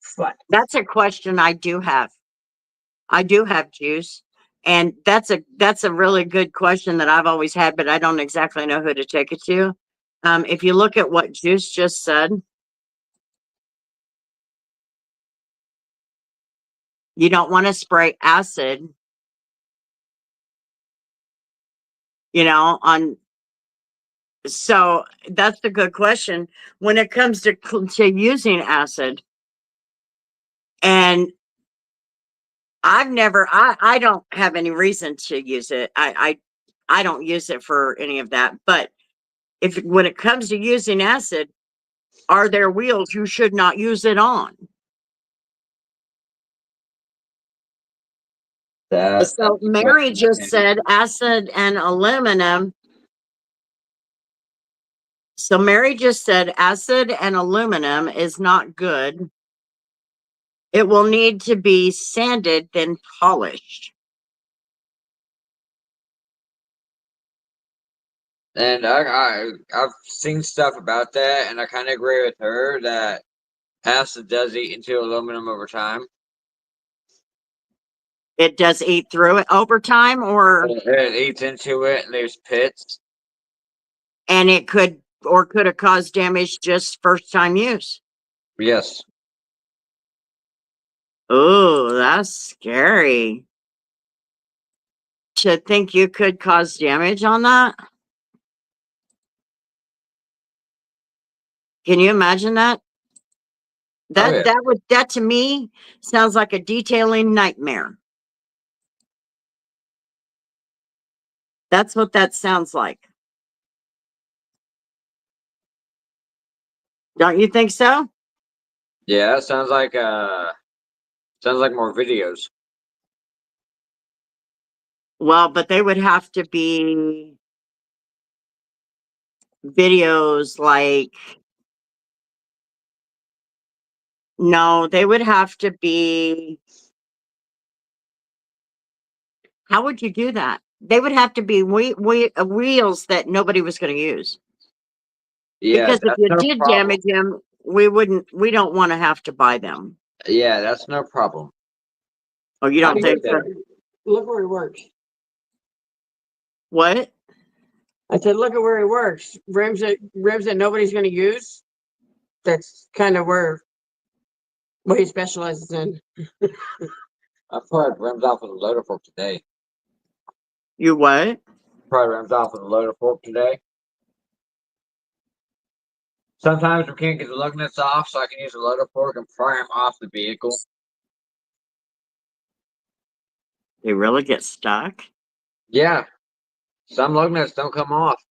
flat. That's a question I do have. I do have, Juice. And that's a really good question that I've always had, but I don't exactly know who to take it to. If you look at what Juice just said, you don't want to spray acid, on. So that's the good question when it comes to using acid. And I don't have any reason to use it. I don't use it for any of that. But when it comes to using acid, are there wheels you should not use it on? So Mary just said acid and aluminum. So Mary just said acid and aluminum is not good. It will need to be sanded, then polished. And I've seen stuff about that, and I kind of agree with her that acid does eat into aluminum over time. It does eat through it over time, It eats into it and leaves pits. and it could have caused damage just first time use. Yes. Oh, that's scary. To think you could cause damage on that? Can you imagine that? yeah. That to me sounds like a detailing nightmare. That's what that sounds like. Don't you think so? Yeah, that sounds like more videos. Well, but they would have to be videos like, no, they would have to be, how would you do that? They would have to be wheels that nobody was going to use. Yeah, Because if that's you no did problem. damage them, we don't want to have to buy them. Yeah, that's no problem. Oh, you don't I think get so? that. Look where he works. What? I said, look at where he works. Rims that nobody's going to use. That's kind of what he specializes in. I probably rims off with a loader fork today. You what? Probably rims off with a loader fork today. Sometimes we can't get the lug nuts off, so I can use a loader fork and pry them off the vehicle. They really get stuck? Yeah, some lug nuts don't come off.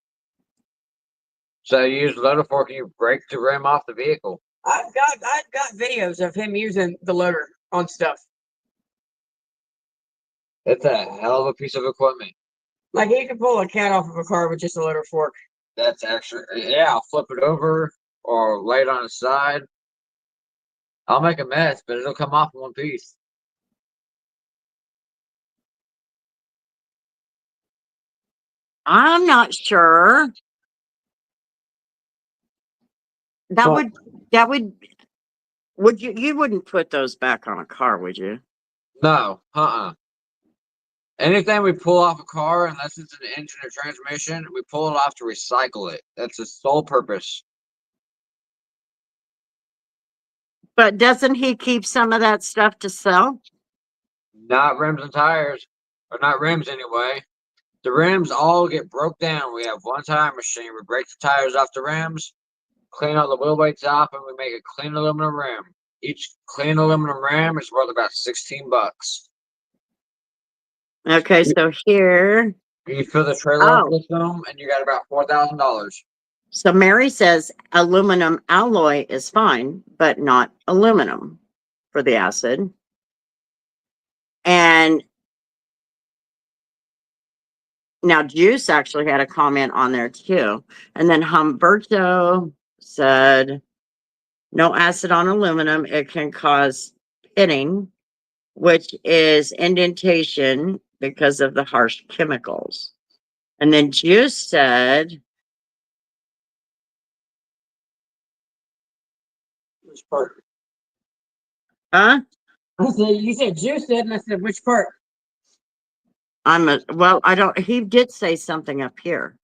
So you use the loader fork and you break the rim off the vehicle. I've got videos of him using the loader on stuff. It's a hell of a piece of equipment. Like he can pull a cat off of a car with just a loader fork. That's actually, yeah, I'll flip it over or lay it on its side. I'll make a mess, but it'll come off in one piece. I'm not sure. That But- would you wouldn't put those back on a car, would you? No, Anything we pull off a car, unless it's an engine or transmission, we pull it off to recycle it. That's the sole purpose. But doesn't he keep some of that stuff to sell? Not rims and tires, or not rims anyway. The rims all get broke down. We have one tire machine. We break the tires off the rims, clean all the wheel weights off, and we make a clean aluminum rim. Each clean aluminum rim is worth about $16. Okay, so here, You fill the trailer up Oh. with them, and you got about $4,000. so Mary says aluminum alloy is fine, but not aluminum for the acid. And now Juice actually had a comment on there too. And then Humberto said, no acid on aluminum. It can cause pitting, which is indentation because of the harsh chemicals. And then Juice said, Which part? huh? I said, you said juice said, and I said, which part? I don't, he did say something up here.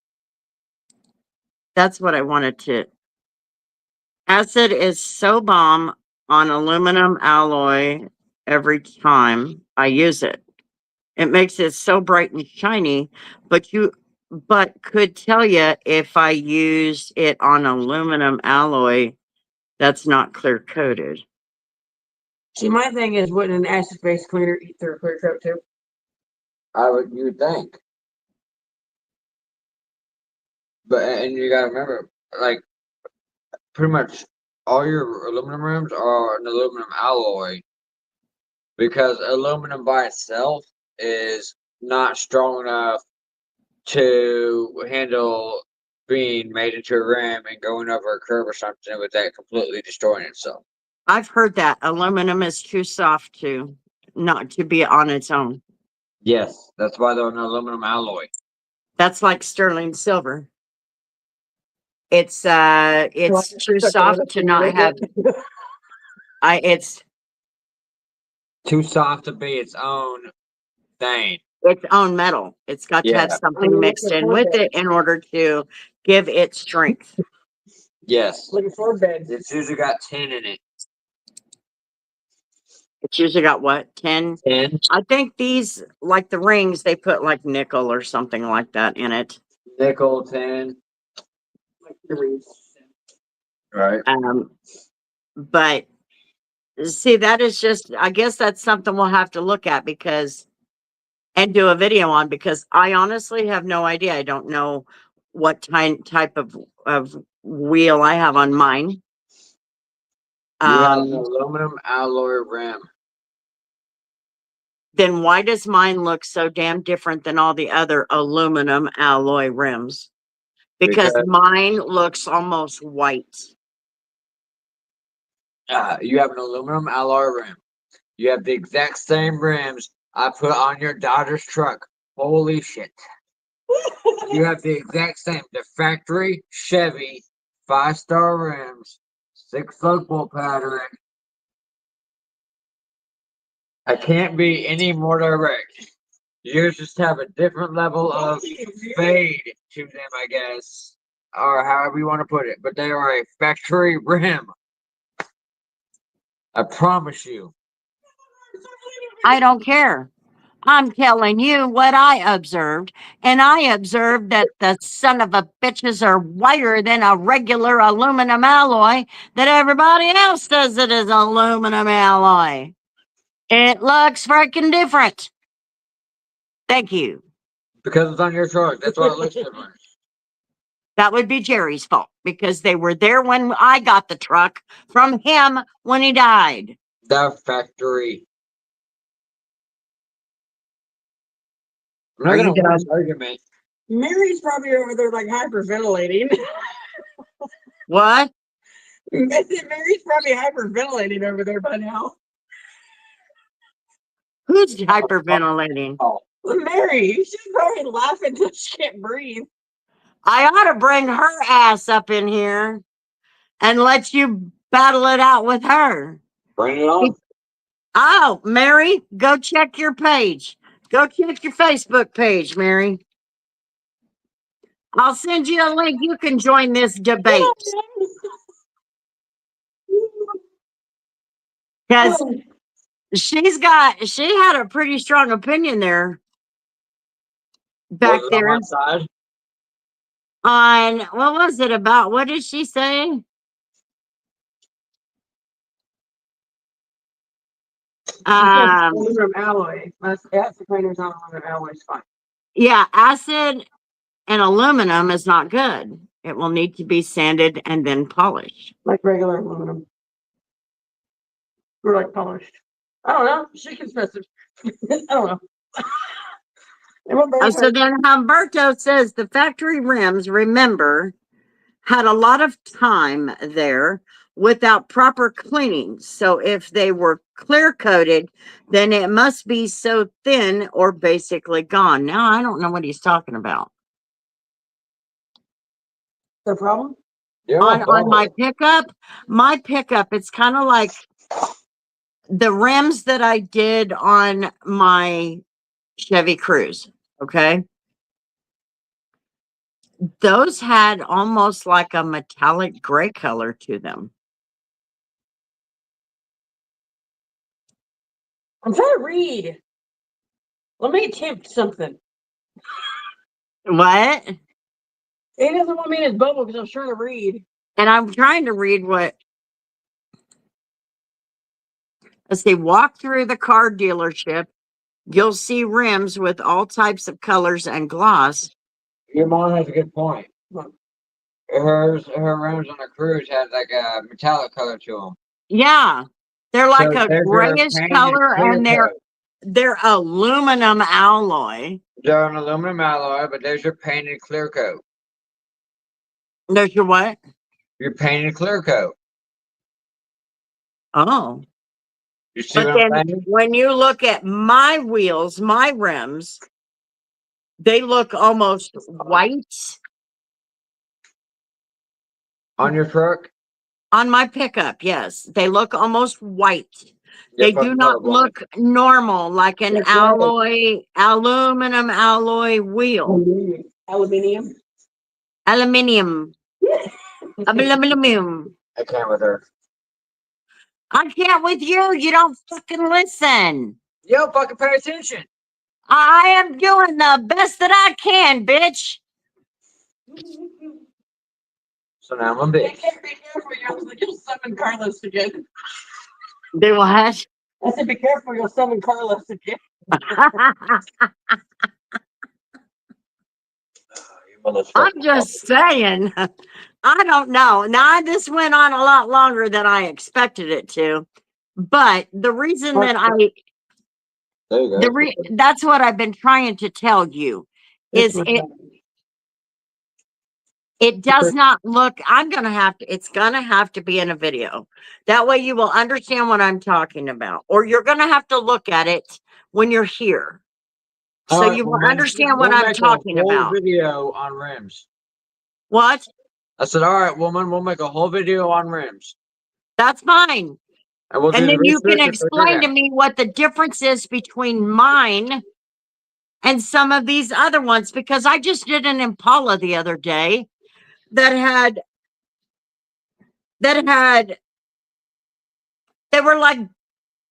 That's what I wanted to. Acid is so bomb on aluminum alloy every time I use it. It makes it so bright and shiny, but could tell you if I use it on aluminum alloy that's not clear coated. See, my thing is, wouldn't an acid-based cleaner eat through a clear coat too? You would think. But, and you gotta remember, like, pretty much all your aluminum rims are an aluminum alloy. Because aluminum by itself is not strong enough to handle being made into a rim and going over a curb or something with that completely destroying itself. I've heard that aluminum is too soft to not to be on its own. Yes, that's why they're an aluminum alloy. That's like sterling silver. It's too soft to not have it's Too soft to be its own thing. its own metal. It's got to have Yeah. something mixed in with it in order to give it strength. Yes. Looking for beds. It's usually got tin in it. It's usually got what, 10? Tin? I think these, like the rings, they put like nickel or something like that in it. Nickel, tin. Right. But see, that is just, I guess that's something we'll have to look at and do a video on, because I honestly have no idea. I don't know what type of wheel I have on mine. You have an aluminum alloy rim. Then why does mine look so damn different than all the other aluminum alloy rims? Because mine looks almost white. You have an aluminum alloy rim. You have the exact same rims I put on your daughter's truck. Holy shit. You have the exact same. The factory Chevy 5-star rims, 6-foot bolt pattern. I can't be any more direct. Yours just have a different level of fade to them, I guess, or however you want to put it. But they are a factory rim. I promise you. I don't care. I'm telling you what I observed, and I observed that the son of a bitches are whiter than a regular aluminum alloy, that everybody else does it as aluminum alloy. It looks freaking different. Thank you. Because it's on your truck. That's why it looks different. That would be Jerry's fault, because they were there when I got the truck from him when he died. The factory. I'm Are not you gonna win done? this argument. Mary's probably over there like hyperventilating. What? I said Mary's probably hyperventilating over there by now. Who's hyperventilating? Mary, she's probably laughing till she can't breathe. I ought to bring her ass up in here. and let you battle it out with her. Bring it on. Oh, Mary, go check your page. Go check your Facebook page, Mary. I'll send you a link. You can join this debate because she had a pretty strong opinion there back Was it on there my side? on what was it about? What did she say? Aluminum alloy. Acid cleaners on aluminum alloy is fine. Yeah, acid and aluminum is not good. It will need to be sanded and then polished. Like regular aluminum. Or like polished. I don't know. She can specify. I don't know. So then Humberto says the factory rims, remember, had a lot of time there without proper cleaning. So if they were clear coated, then it must be so thin or basically gone. Now I don't know what he's talking about. The problem? Yeah. On my pickup, it's kind of like the rims that I did on my Chevy Cruze. Okay. Those had almost like a metallic gray color to them. I'm trying to read. Let me attempt something. What? He doesn't want me in his bubble because I'm trying to read. And I'm trying to read what. Let's see. Walk through the car dealership. You'll see rims with all types of colors and gloss. Your mom has a good point. What? Her rims on the Cruise had like a metallic color to them. Yeah. They're like So a there's your grayish painted color clear and coat. they're aluminum alloy. They're an aluminum alloy, but there's your painted clear coat. There's your what? Your painted clear coat. Oh. You see But what I'm then saying? when you look at my wheels, my rims, they look almost white On your truck? on my pickup. Yes, they look almost white. You're They do fucking not colorblind. look normal like an That's right. aluminum alloy wheel. Aluminium. Aluminium. Aluminum. I can't with her. I can't with you. You don't fucking listen. Yo, fucking pay attention. I am doing the best that I can, bitch. So now I'm a Be bitch. careful, you'll summon Carlos again. Do what? I said, be careful, you'll summon Carlos again. I'm just saying. I don't know. Now, this went on a lot longer than I expected it to. But the reason that There you go. that's what I've been trying to tell you is it does not look, it's going to have to be in a video. That way you will understand what I'm talking about. Or you're going to have to look at it when you're here. So you will understand what I'm talking about. Video on rims. What? I said, all right, woman, we'll make a whole video on rims. That's fine. And we'll do And the then you can research and figure it explain to out. me what the difference is between mine and some of these other ones, because I just did an Impala the other day that they were like,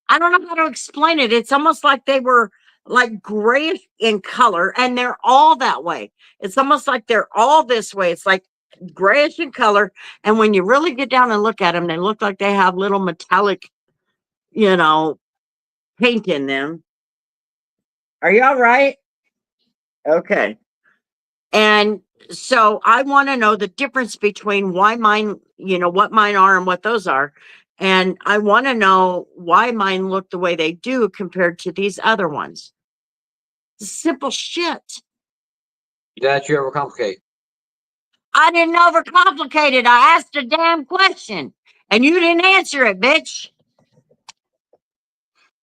I don't know how to explain it. It's almost like they were like gray in color, and they're all that way. It's almost like they're all this way. It's like grayish in color. And when you really get down and look at them, they look like they have little metallic, paint in them. Are you all right? Okay. And so I want to know the difference between why mine, what mine are and what those are. And I want to know why mine look the way they do compared to these other ones. Simple shit. That you overcomplicate. I didn't overcomplicate it. I asked a damn question and you didn't answer it, bitch.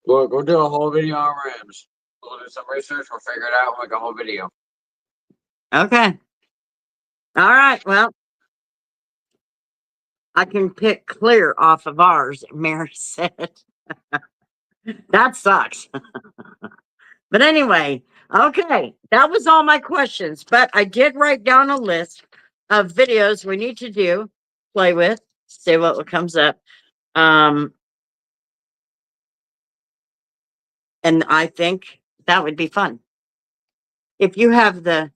Look, we'll do a whole video on rims. We'll do some research. We'll figure it out. We'll make a whole video. Okay. All right. Well, I can pick clear off of ours, Mary said. That sucks. But anyway, okay, that was all my questions. But I did write down a list of videos we need to do, play with, see what comes up. And I think that would be fun. If you have the,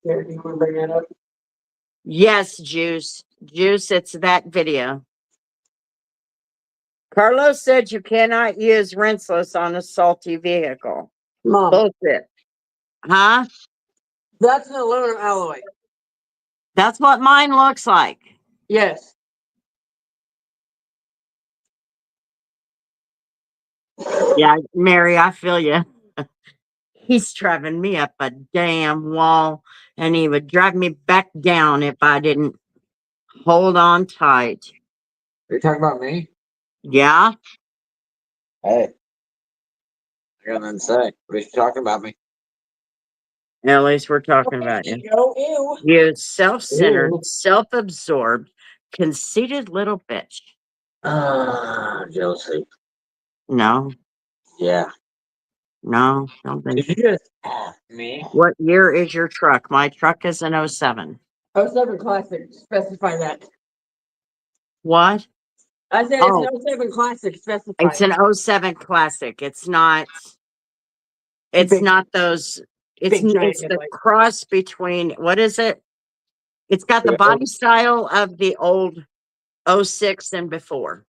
Here, do you want to bring that up? yes, Juice, it's that video. Carlos said you cannot use rinseless on a salty vehicle. Mom, Bullshit. Huh? that's an aluminum alloy. That's what mine looks like. Yes. Yeah, Mary, I feel you. He's driving me up a damn wall, and he would drive me back down if I didn't hold on tight. Are you talking about me? Yeah? Hey. I got nothing to say. What are you talking about me? At least we're talking about you. Ego, ew. You self-centered, Ew. self-absorbed, conceited little bitch. Jealousy. No, Yeah. no, don't think. Did you just Me? What year is your truck? My truck is an 07. 07 Classic? Specify that. What? I said Oh. it's an 07 Classic. Specify. It's an 07 Classic. It's not Big- those. It's big giant it's the headlight. cross between, what is it? It's got the Yeah. body style of the old 06 and before.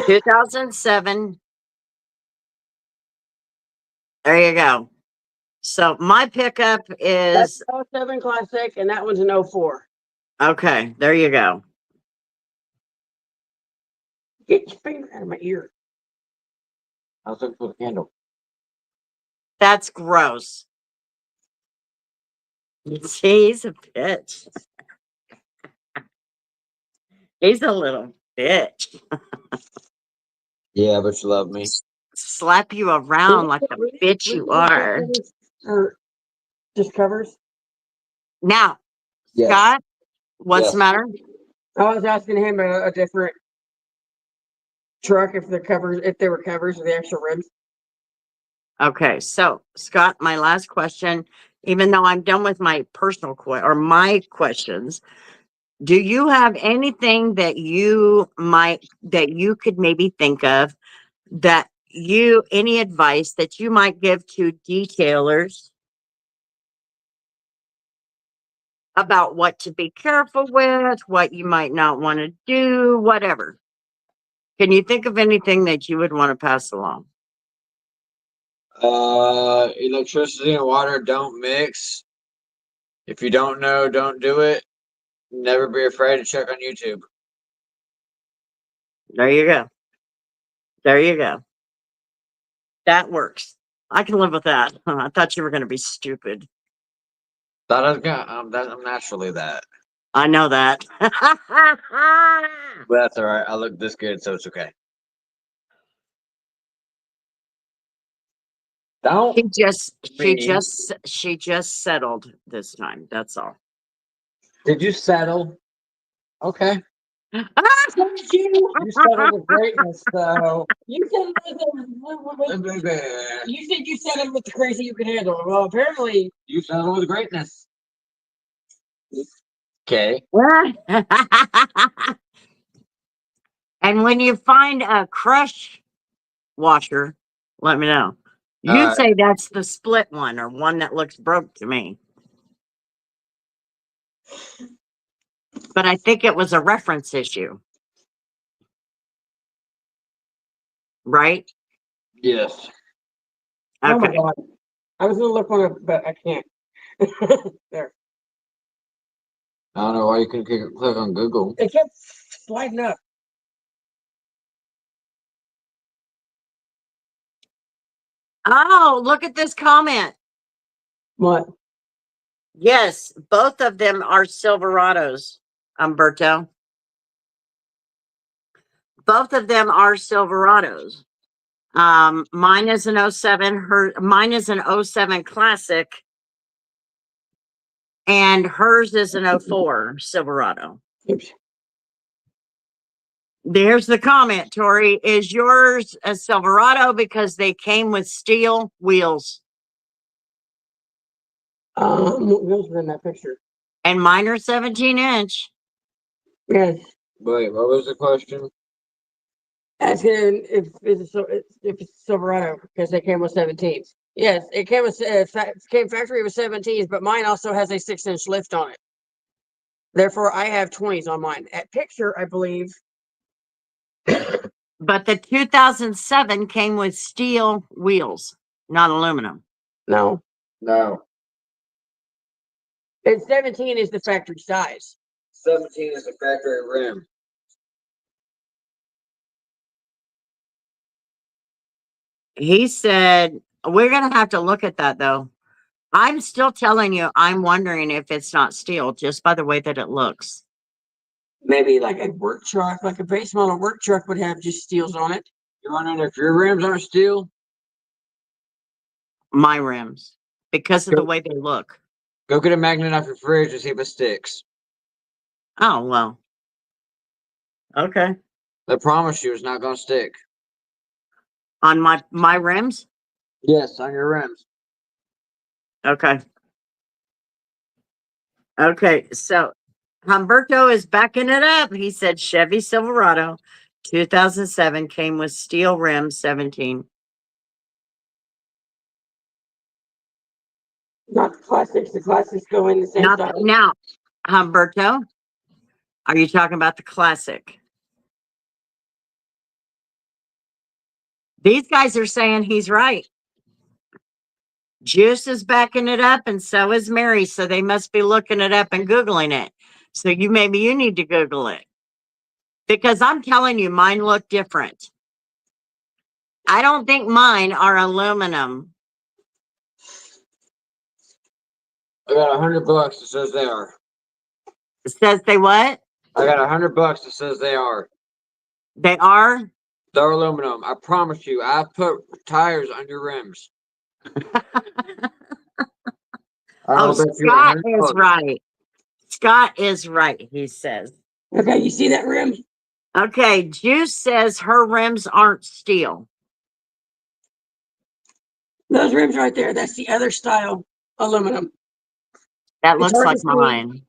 2007. There you go. So my pickup That's is, an 07 Classic, and that one's an 04. okay, there you go. Get your finger out of my ear. I was looking for the candle. That's gross. See, he's a bitch. He's a little bitch. Yeah, but you love me. Slap you around like the bitch you are. Or just covers? Now, Yes. Scott, what's Yes. the matter? I was asking him a different truck if they were covers or the extra rims. Okay, so Scott, my last question, even though I'm done with my personal my questions, do you have anything that you could maybe think of any advice that you might give to detailers about what to be careful with, what you might not want to do, whatever? Can you think of anything that you would want to pass along? Electricity and water don't mix. If you don't know, don't do it. Never be afraid to check on YouTube. There you go. There you go. That works. I can live with that. I thought you were going to be stupid. I'm naturally that. I know that. But that's all right. I look this good, so it's okay. Don't. She just settled this time. That's all. Did you settle? Okay. You settled with greatness, though. You said you settled with the crazy you can handle. Well, apparently, You settled with greatness. Okay. And when you find a crush washer, let me know. You Alright. say that's the split one or one that looks broke to me. But I think it was a reference issue. Right? Yes. oh my Okay. god, I was gonna look one up, but I can't. There, I don't know why you couldn't click on Google. it kept sliding up. Oh, look at this comment. What? Yes, both of them are Silverados, Umberto. Both of them are Silverados. Mine is an '07. Mine is an '07 Classic. And hers is an '04 Silverado. Oops. There's the comment, Tori. Is yours a Silverado because they came with steel wheels? What wheels were in that picture? And mine are 17-inch. Yes. Wait, what was the question? Asking if it's Silverado because they came with 17s. Yes, it came with came factory with 17s, but mine also has a 6-inch lift on it. Therefore, I have 20s on mine. At picture, I believe. But the 2007 came with steel wheels, not aluminum. No, No. and 17 is the factory size. 17 is the factory rim. He said, we're going to have to look at that though. I'm still telling you, I'm wondering if it's not steel just by the way that it looks. Maybe like a work truck, like a base model work truck would have just steels on it. You're wondering if your rims aren't steel? My rims, because of the way they look. Go get a magnet off your fridge and see if it sticks. Oh, well. Okay. I promise you it's not going to stick. On my rims? Yes, on your rims. Okay. Okay, so Humberto is backing it up. He said Chevy Silverado 2007 came with steel rims 17. Not the classics. The classics go in the same Not size. now, Humberto, are you talking about the Classic? These guys are saying he's right. Juice is backing it up, and so is Mary. So they must be looking it up and Googling it. So maybe you need to Google it. Because I'm telling you, mine look different. I don't think mine are aluminum. I got $100 that says they are. It says they what? I got $100 that says they are. They are? They're aluminum. I promise you. I put tires on your rims. Oh, I'll bet you Scott $100. is right. Scott is right, he says. Okay, you see that rim? Okay, Juice says her rims aren't steel. Those rims right there. That's the other style aluminum. That It's looks hard like to see. mine.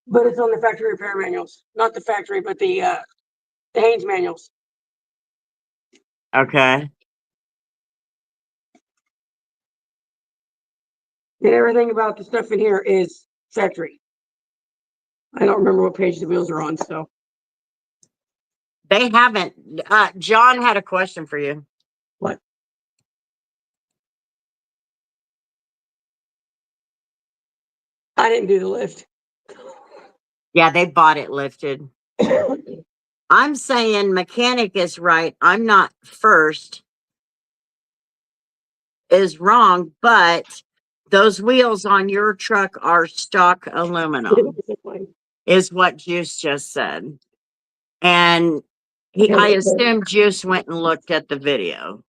But it's on the factory repair manuals. Not the factory, but the Haynes manuals. Okay. And everything about the stuff in here is factory. I don't remember what page the wheels are on, so. They haven't. John had a question for you. What? I didn't do the lift. Yeah, they bought it lifted. I'm saying mechanic is right. I'm not first. Is wrong, but those wheels on your truck are stock aluminum, is what Juice just said. And I assume Juice went and looked at the video.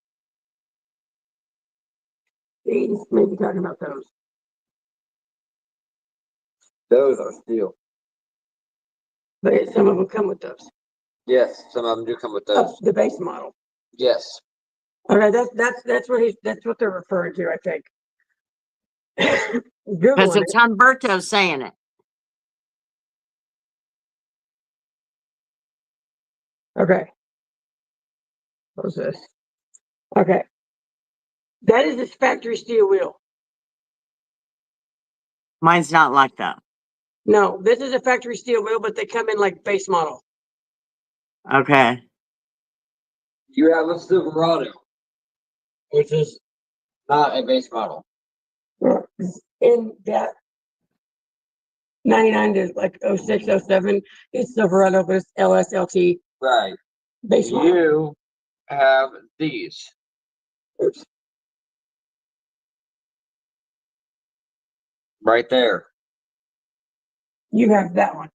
He's maybe talking about those. Those are steel. But some of them come with those. Yes, some of them do come with those. The base model. Yes. Okay, that's what they're referring to, I think. Because Googling it's Humberto saying it. Okay. What was this? Okay. That is this factory steel wheel. Mine's not like that. No, this is a factory steel wheel, but they come in like base model. Okay. You have a Silverado, which is not a base model. In that 99 to like 06, 07, it's Silverado, but it's LSLT Right. base model. You have these. Oops. Right there. You have that one.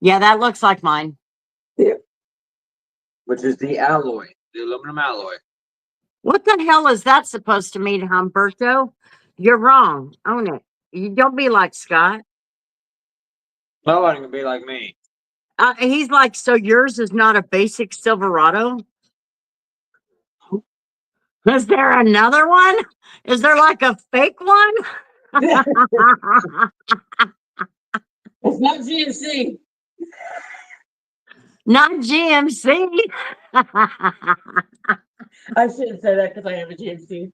Yeah, that looks like mine. which is the alloy, the aluminum alloy. What the hell is that supposed to mean, Humberto? You're wrong. Own it. You don't be like Scott. Nobody can be like me. He's like, so yours is not a basic Silverado? Is there another one? Is there like a fake one? It's not GMC. Not GMC. I shouldn't say that because I have a GMC.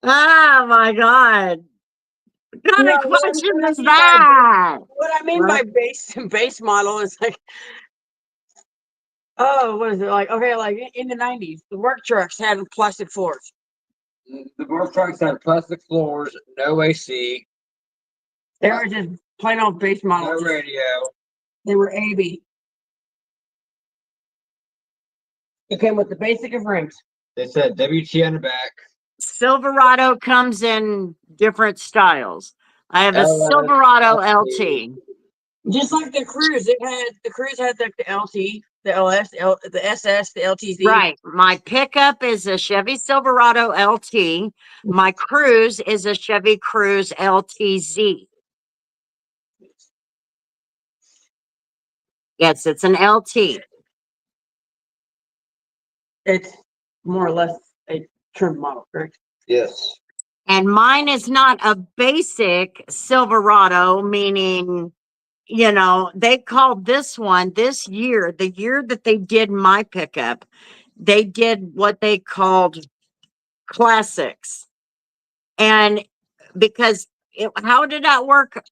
Oh my God. What kind No, of what I- question what I is mean by that? What I mean by base model is like, oh, what is it like? Okay, like in the 90s, the work trucks had plastic floors. The work trucks had plastic floors, no AC, They were just plain old base no models. radio. They were AB. It came with the basic of rims. They said WT on the back. Silverado comes in different styles. I have a LS, Silverado LT. LT. Just like the Cruise, the Cruise had like the LT, the LS, the SS, the LTZ. Right. My pickup is a Chevy Silverado LT. My Cruise is a Chevy Cruise LTZ. Yes, it's an LT. It's more or less a trim model, correct? Yes. And mine is not a basic Silverado, meaning, you know, they called this one this year, the year that they did my pickup, they did what they called classics. And because how did that work,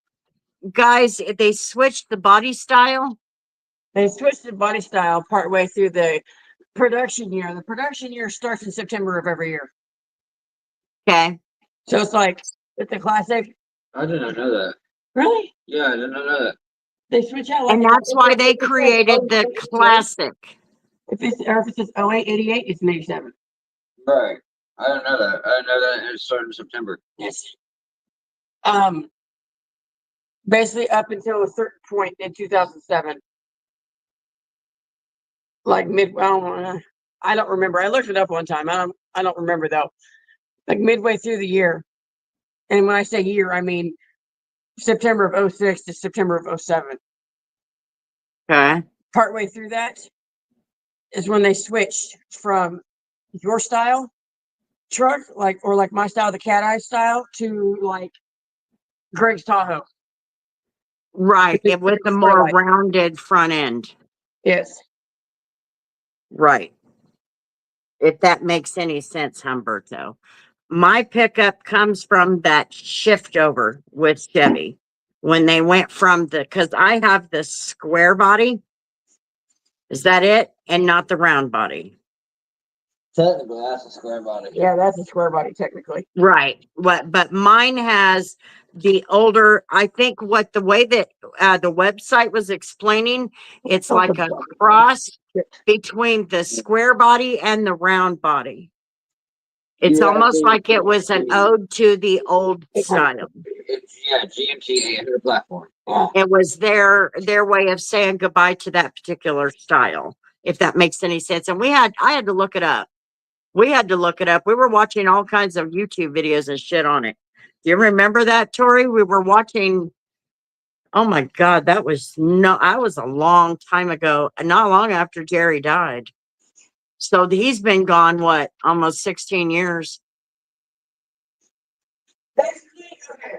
guys? They switched the body style. They switched the body style partway through the production year. The production year starts in September of every year. Okay. So it's like, it's a classic. I did not know that. Really? Yeah, I did not know that. They switch out. Like And if that's it- why if they it says created the 08, classic. If it says 08, 88, it's an 87. Right. I didn't know that. I didn't know that it started in September. Yes. Basically up until a certain point in 2007. Like I don't remember. I looked it up one time. I don't remember though. Like midway through the year. And when I say year, I mean September of 06 to September of 07. Okay. Partway through that is when they switched from your style truck, like my style, the cat eye style, to like Greg's Tahoe. Right. With With the the more skylight. rounded front end. Yes. Right. If that makes any sense, Humberto. My pickup comes from that shift over with Chevy when they went from because I have the square body. Is that it? And not the round body. Technically, that's a square body. Yeah, that's a square body technically. Right. But mine has the older, I think what the way that the website was explaining, it's like a cross between the square body and the round body. It's Yeah, almost the- like it was an ode to the old style. It's, yeah, GMT 800 platform. It was their way of saying goodbye to that particular style, if that makes any sense. And I had to look it up. We had to look it up. We were watching all kinds of YouTube videos and shit on it. Do you remember that, Tori? We were watching. Oh my God, I was a long time ago, not long after Jerry died. So he's been gone, what, almost 16 years. Okay.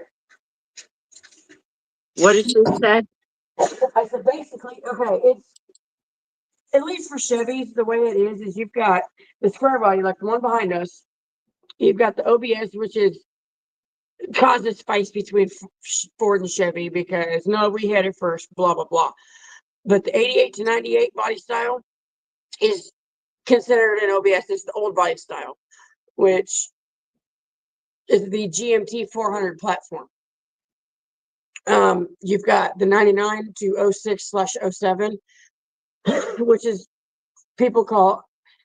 What did you say? I said basically, okay, it's at least for Chevys, the way it is you've got the square body, like the one behind us. You've got the OBS, which is causes fights between Ford and Chevy because no, we had it first, blah blah blah. But the 88 to 98 body style is considered an OBS. It's the old body style, which is the GMT 400 platform. You've got the 99 to 06/07, which is people call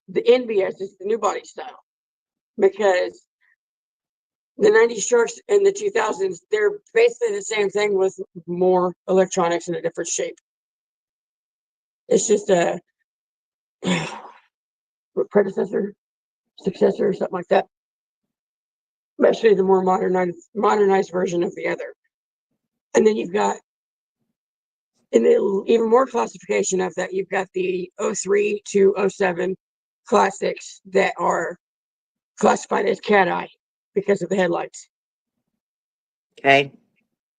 the NBS is the new body style because The 90s trucks and the 2000s, they're basically the same thing with more electronics in a different shape. It's just a predecessor, successor, or something like that. Especially the more modernized version of the other. And then you've got, in the even more classification of that, you've got the 03 to 07 classics that are classified as cat eye because of the headlights. Okay.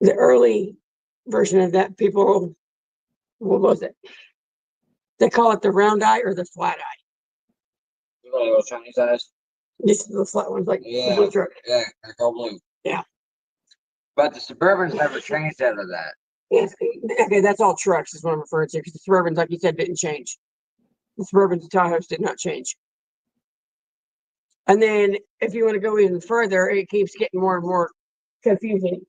The early version of that, people, what was it? They call it the round eye or the flat eye. You know those Chinese eyes? This is the flat ones, like the Yeah. blue truck. Yeah, they're all blue. Yeah. But the Suburbans never changed out of that. Yes. Okay, that's all trucks is what I'm referring to because the Suburbans, like you said, didn't change. The Suburbans and Tahoes did not change. And then if you want to go even further, it keeps getting more and more confusing.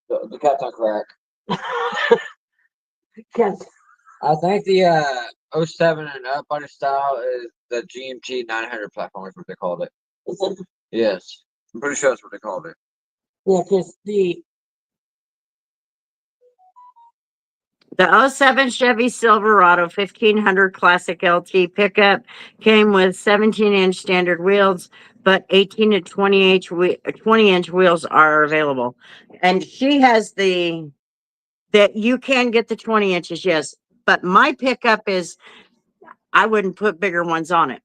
The cat's on crack. Because I think the 07 and up body style is the GMT 900 platform is what they called it. Yes. I'm pretty sure that's what they called it. yeah, because the The 07 Chevy Silverado 1500 Classic LT pickup came with 17-inch standard wheels, but 18 to 20-inch wheels are available. And she has that you can get the 20 inches, yes. But my pickup is, I wouldn't put bigger ones on it.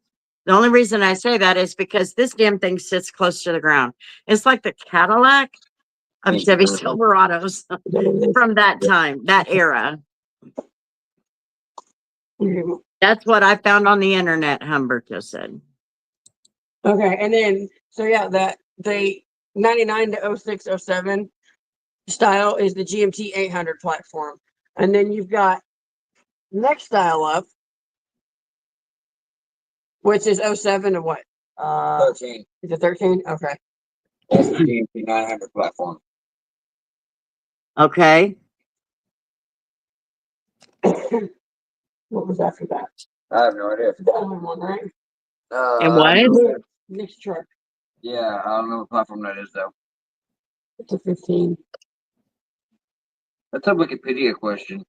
The only reason I say that is because this damn thing sits close to the ground. It's like the Cadillac of Chevy Silverados from that time, that era. That's what I found on the internet, Humberto said. okay, and then so yeah, that the 99 to 06, 07 style is the GMT 800 platform, and then you've got next style up, which is 07 to what? 13. Is it 13? Okay. That's the GMT 900 platform. Okay. What was after that? I have no idea. The other one, right? And what? Next truck. Yeah, I don't know what platform that is though. It's a 15. That's a Wikipedia question.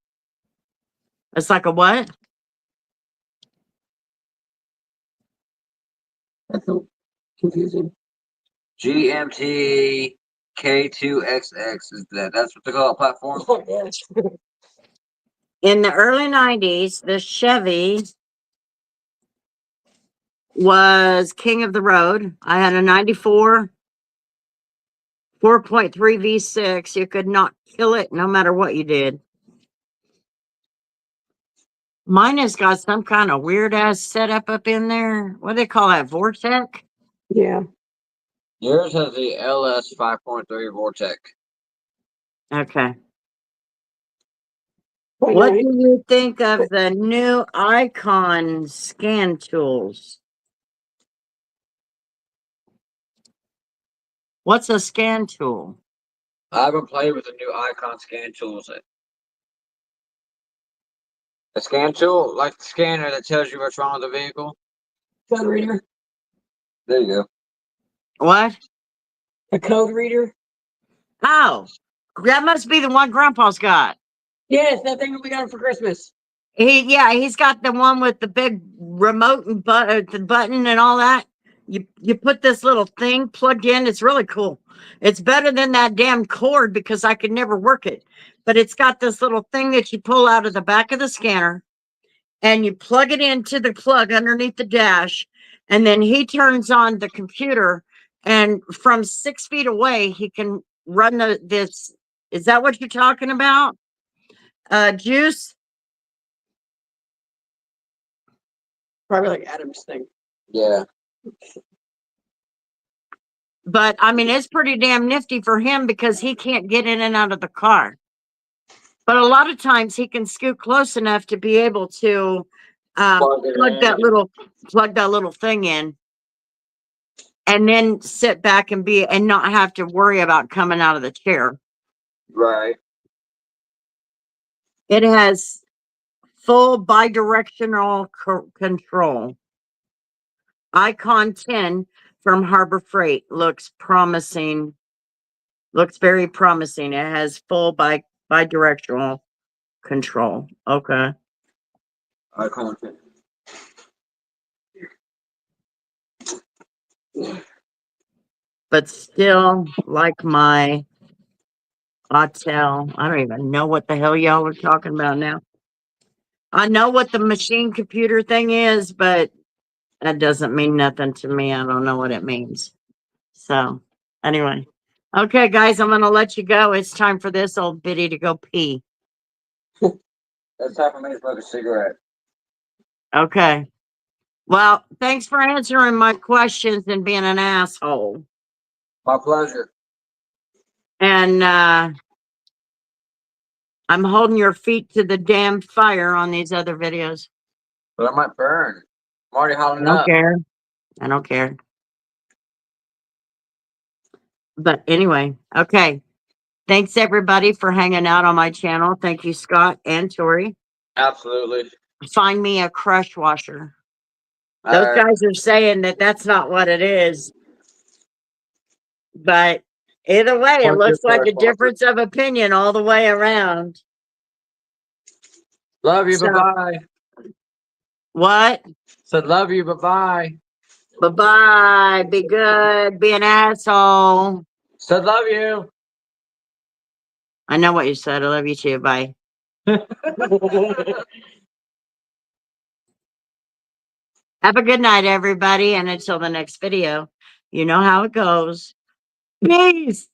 It's like a what? That's so confusing. GMT K2XX is that? That's what they call a platform. Yes. In the early 90s, the Chevy was king of the road. I had a 94 4.3 V6. You could not kill it no matter what you did. Mine has got some kind of weird ass setup up in there. What do they call that? Vortec? Yeah. Yours has the LS 5.3 Vortec. Okay. But What no, do you think of the new Icon scan tools? What's a scan tool? I haven't played with the new Icon scan tools yet. A scan tool, like the scanner that tells you what's wrong with the vehicle. code reader. There you go. What? A code reader. Oh, that must be the one Grandpa's got. Yes, that thing that we got for Christmas. He's got the one with the big remote and the button and all that. You put this little thing plugged in. It's really cool. It's better than that damn cord because I could never work it. But it's got this little thing that you pull out of the back of the scanner and you plug it into the plug underneath the dash. And then he turns on the computer and from 6 feet away, he can run this. Is that what you're talking about? Juice? Probably like Adam's thing. Yeah. But I mean, it's pretty damn nifty for him because he can't get in and out of the car. But a lot of times he can scoot close enough to be able to plug that little thing in and then sit back and not have to worry about coming out of the chair. Right. It has full bidirectional control. Icon 10 from Harbor Freight looks promising. Looks very promising. It has full bi-directional control. Okay. I call it. But still, like my Autel, I don't even know what the hell y'all are talking about now. I know what the machine computer thing is, but that doesn't mean nothing to me. I don't know what it means. So, anyway. Okay, guys, I'm going to let you go. It's time for this old biddy to go pee. That's time for me to smoke a cigarette. Okay. Well, thanks for answering my questions and being an asshole. My pleasure. And I'm holding your feet to the damn fire on these other videos. But I might burn. I'm already I hollering don't up. care. I don't care. But anyway, okay. Thanks everybody for hanging out on my channel. Thank you, Scott and Tori. Absolutely. Find me a crush washer. All Those right. guys are saying that that's not what it is. But either way, it What's your looks like a crush washer? difference of opinion all the way around. Love you. So- Bye bye. What? Said love you. Bye bye. Bye-bye. Be good. Be an asshole. Said love you. I know what you said. I love you too. Bye. Have a good night, everybody. And until the next video, you know how it goes. Peace.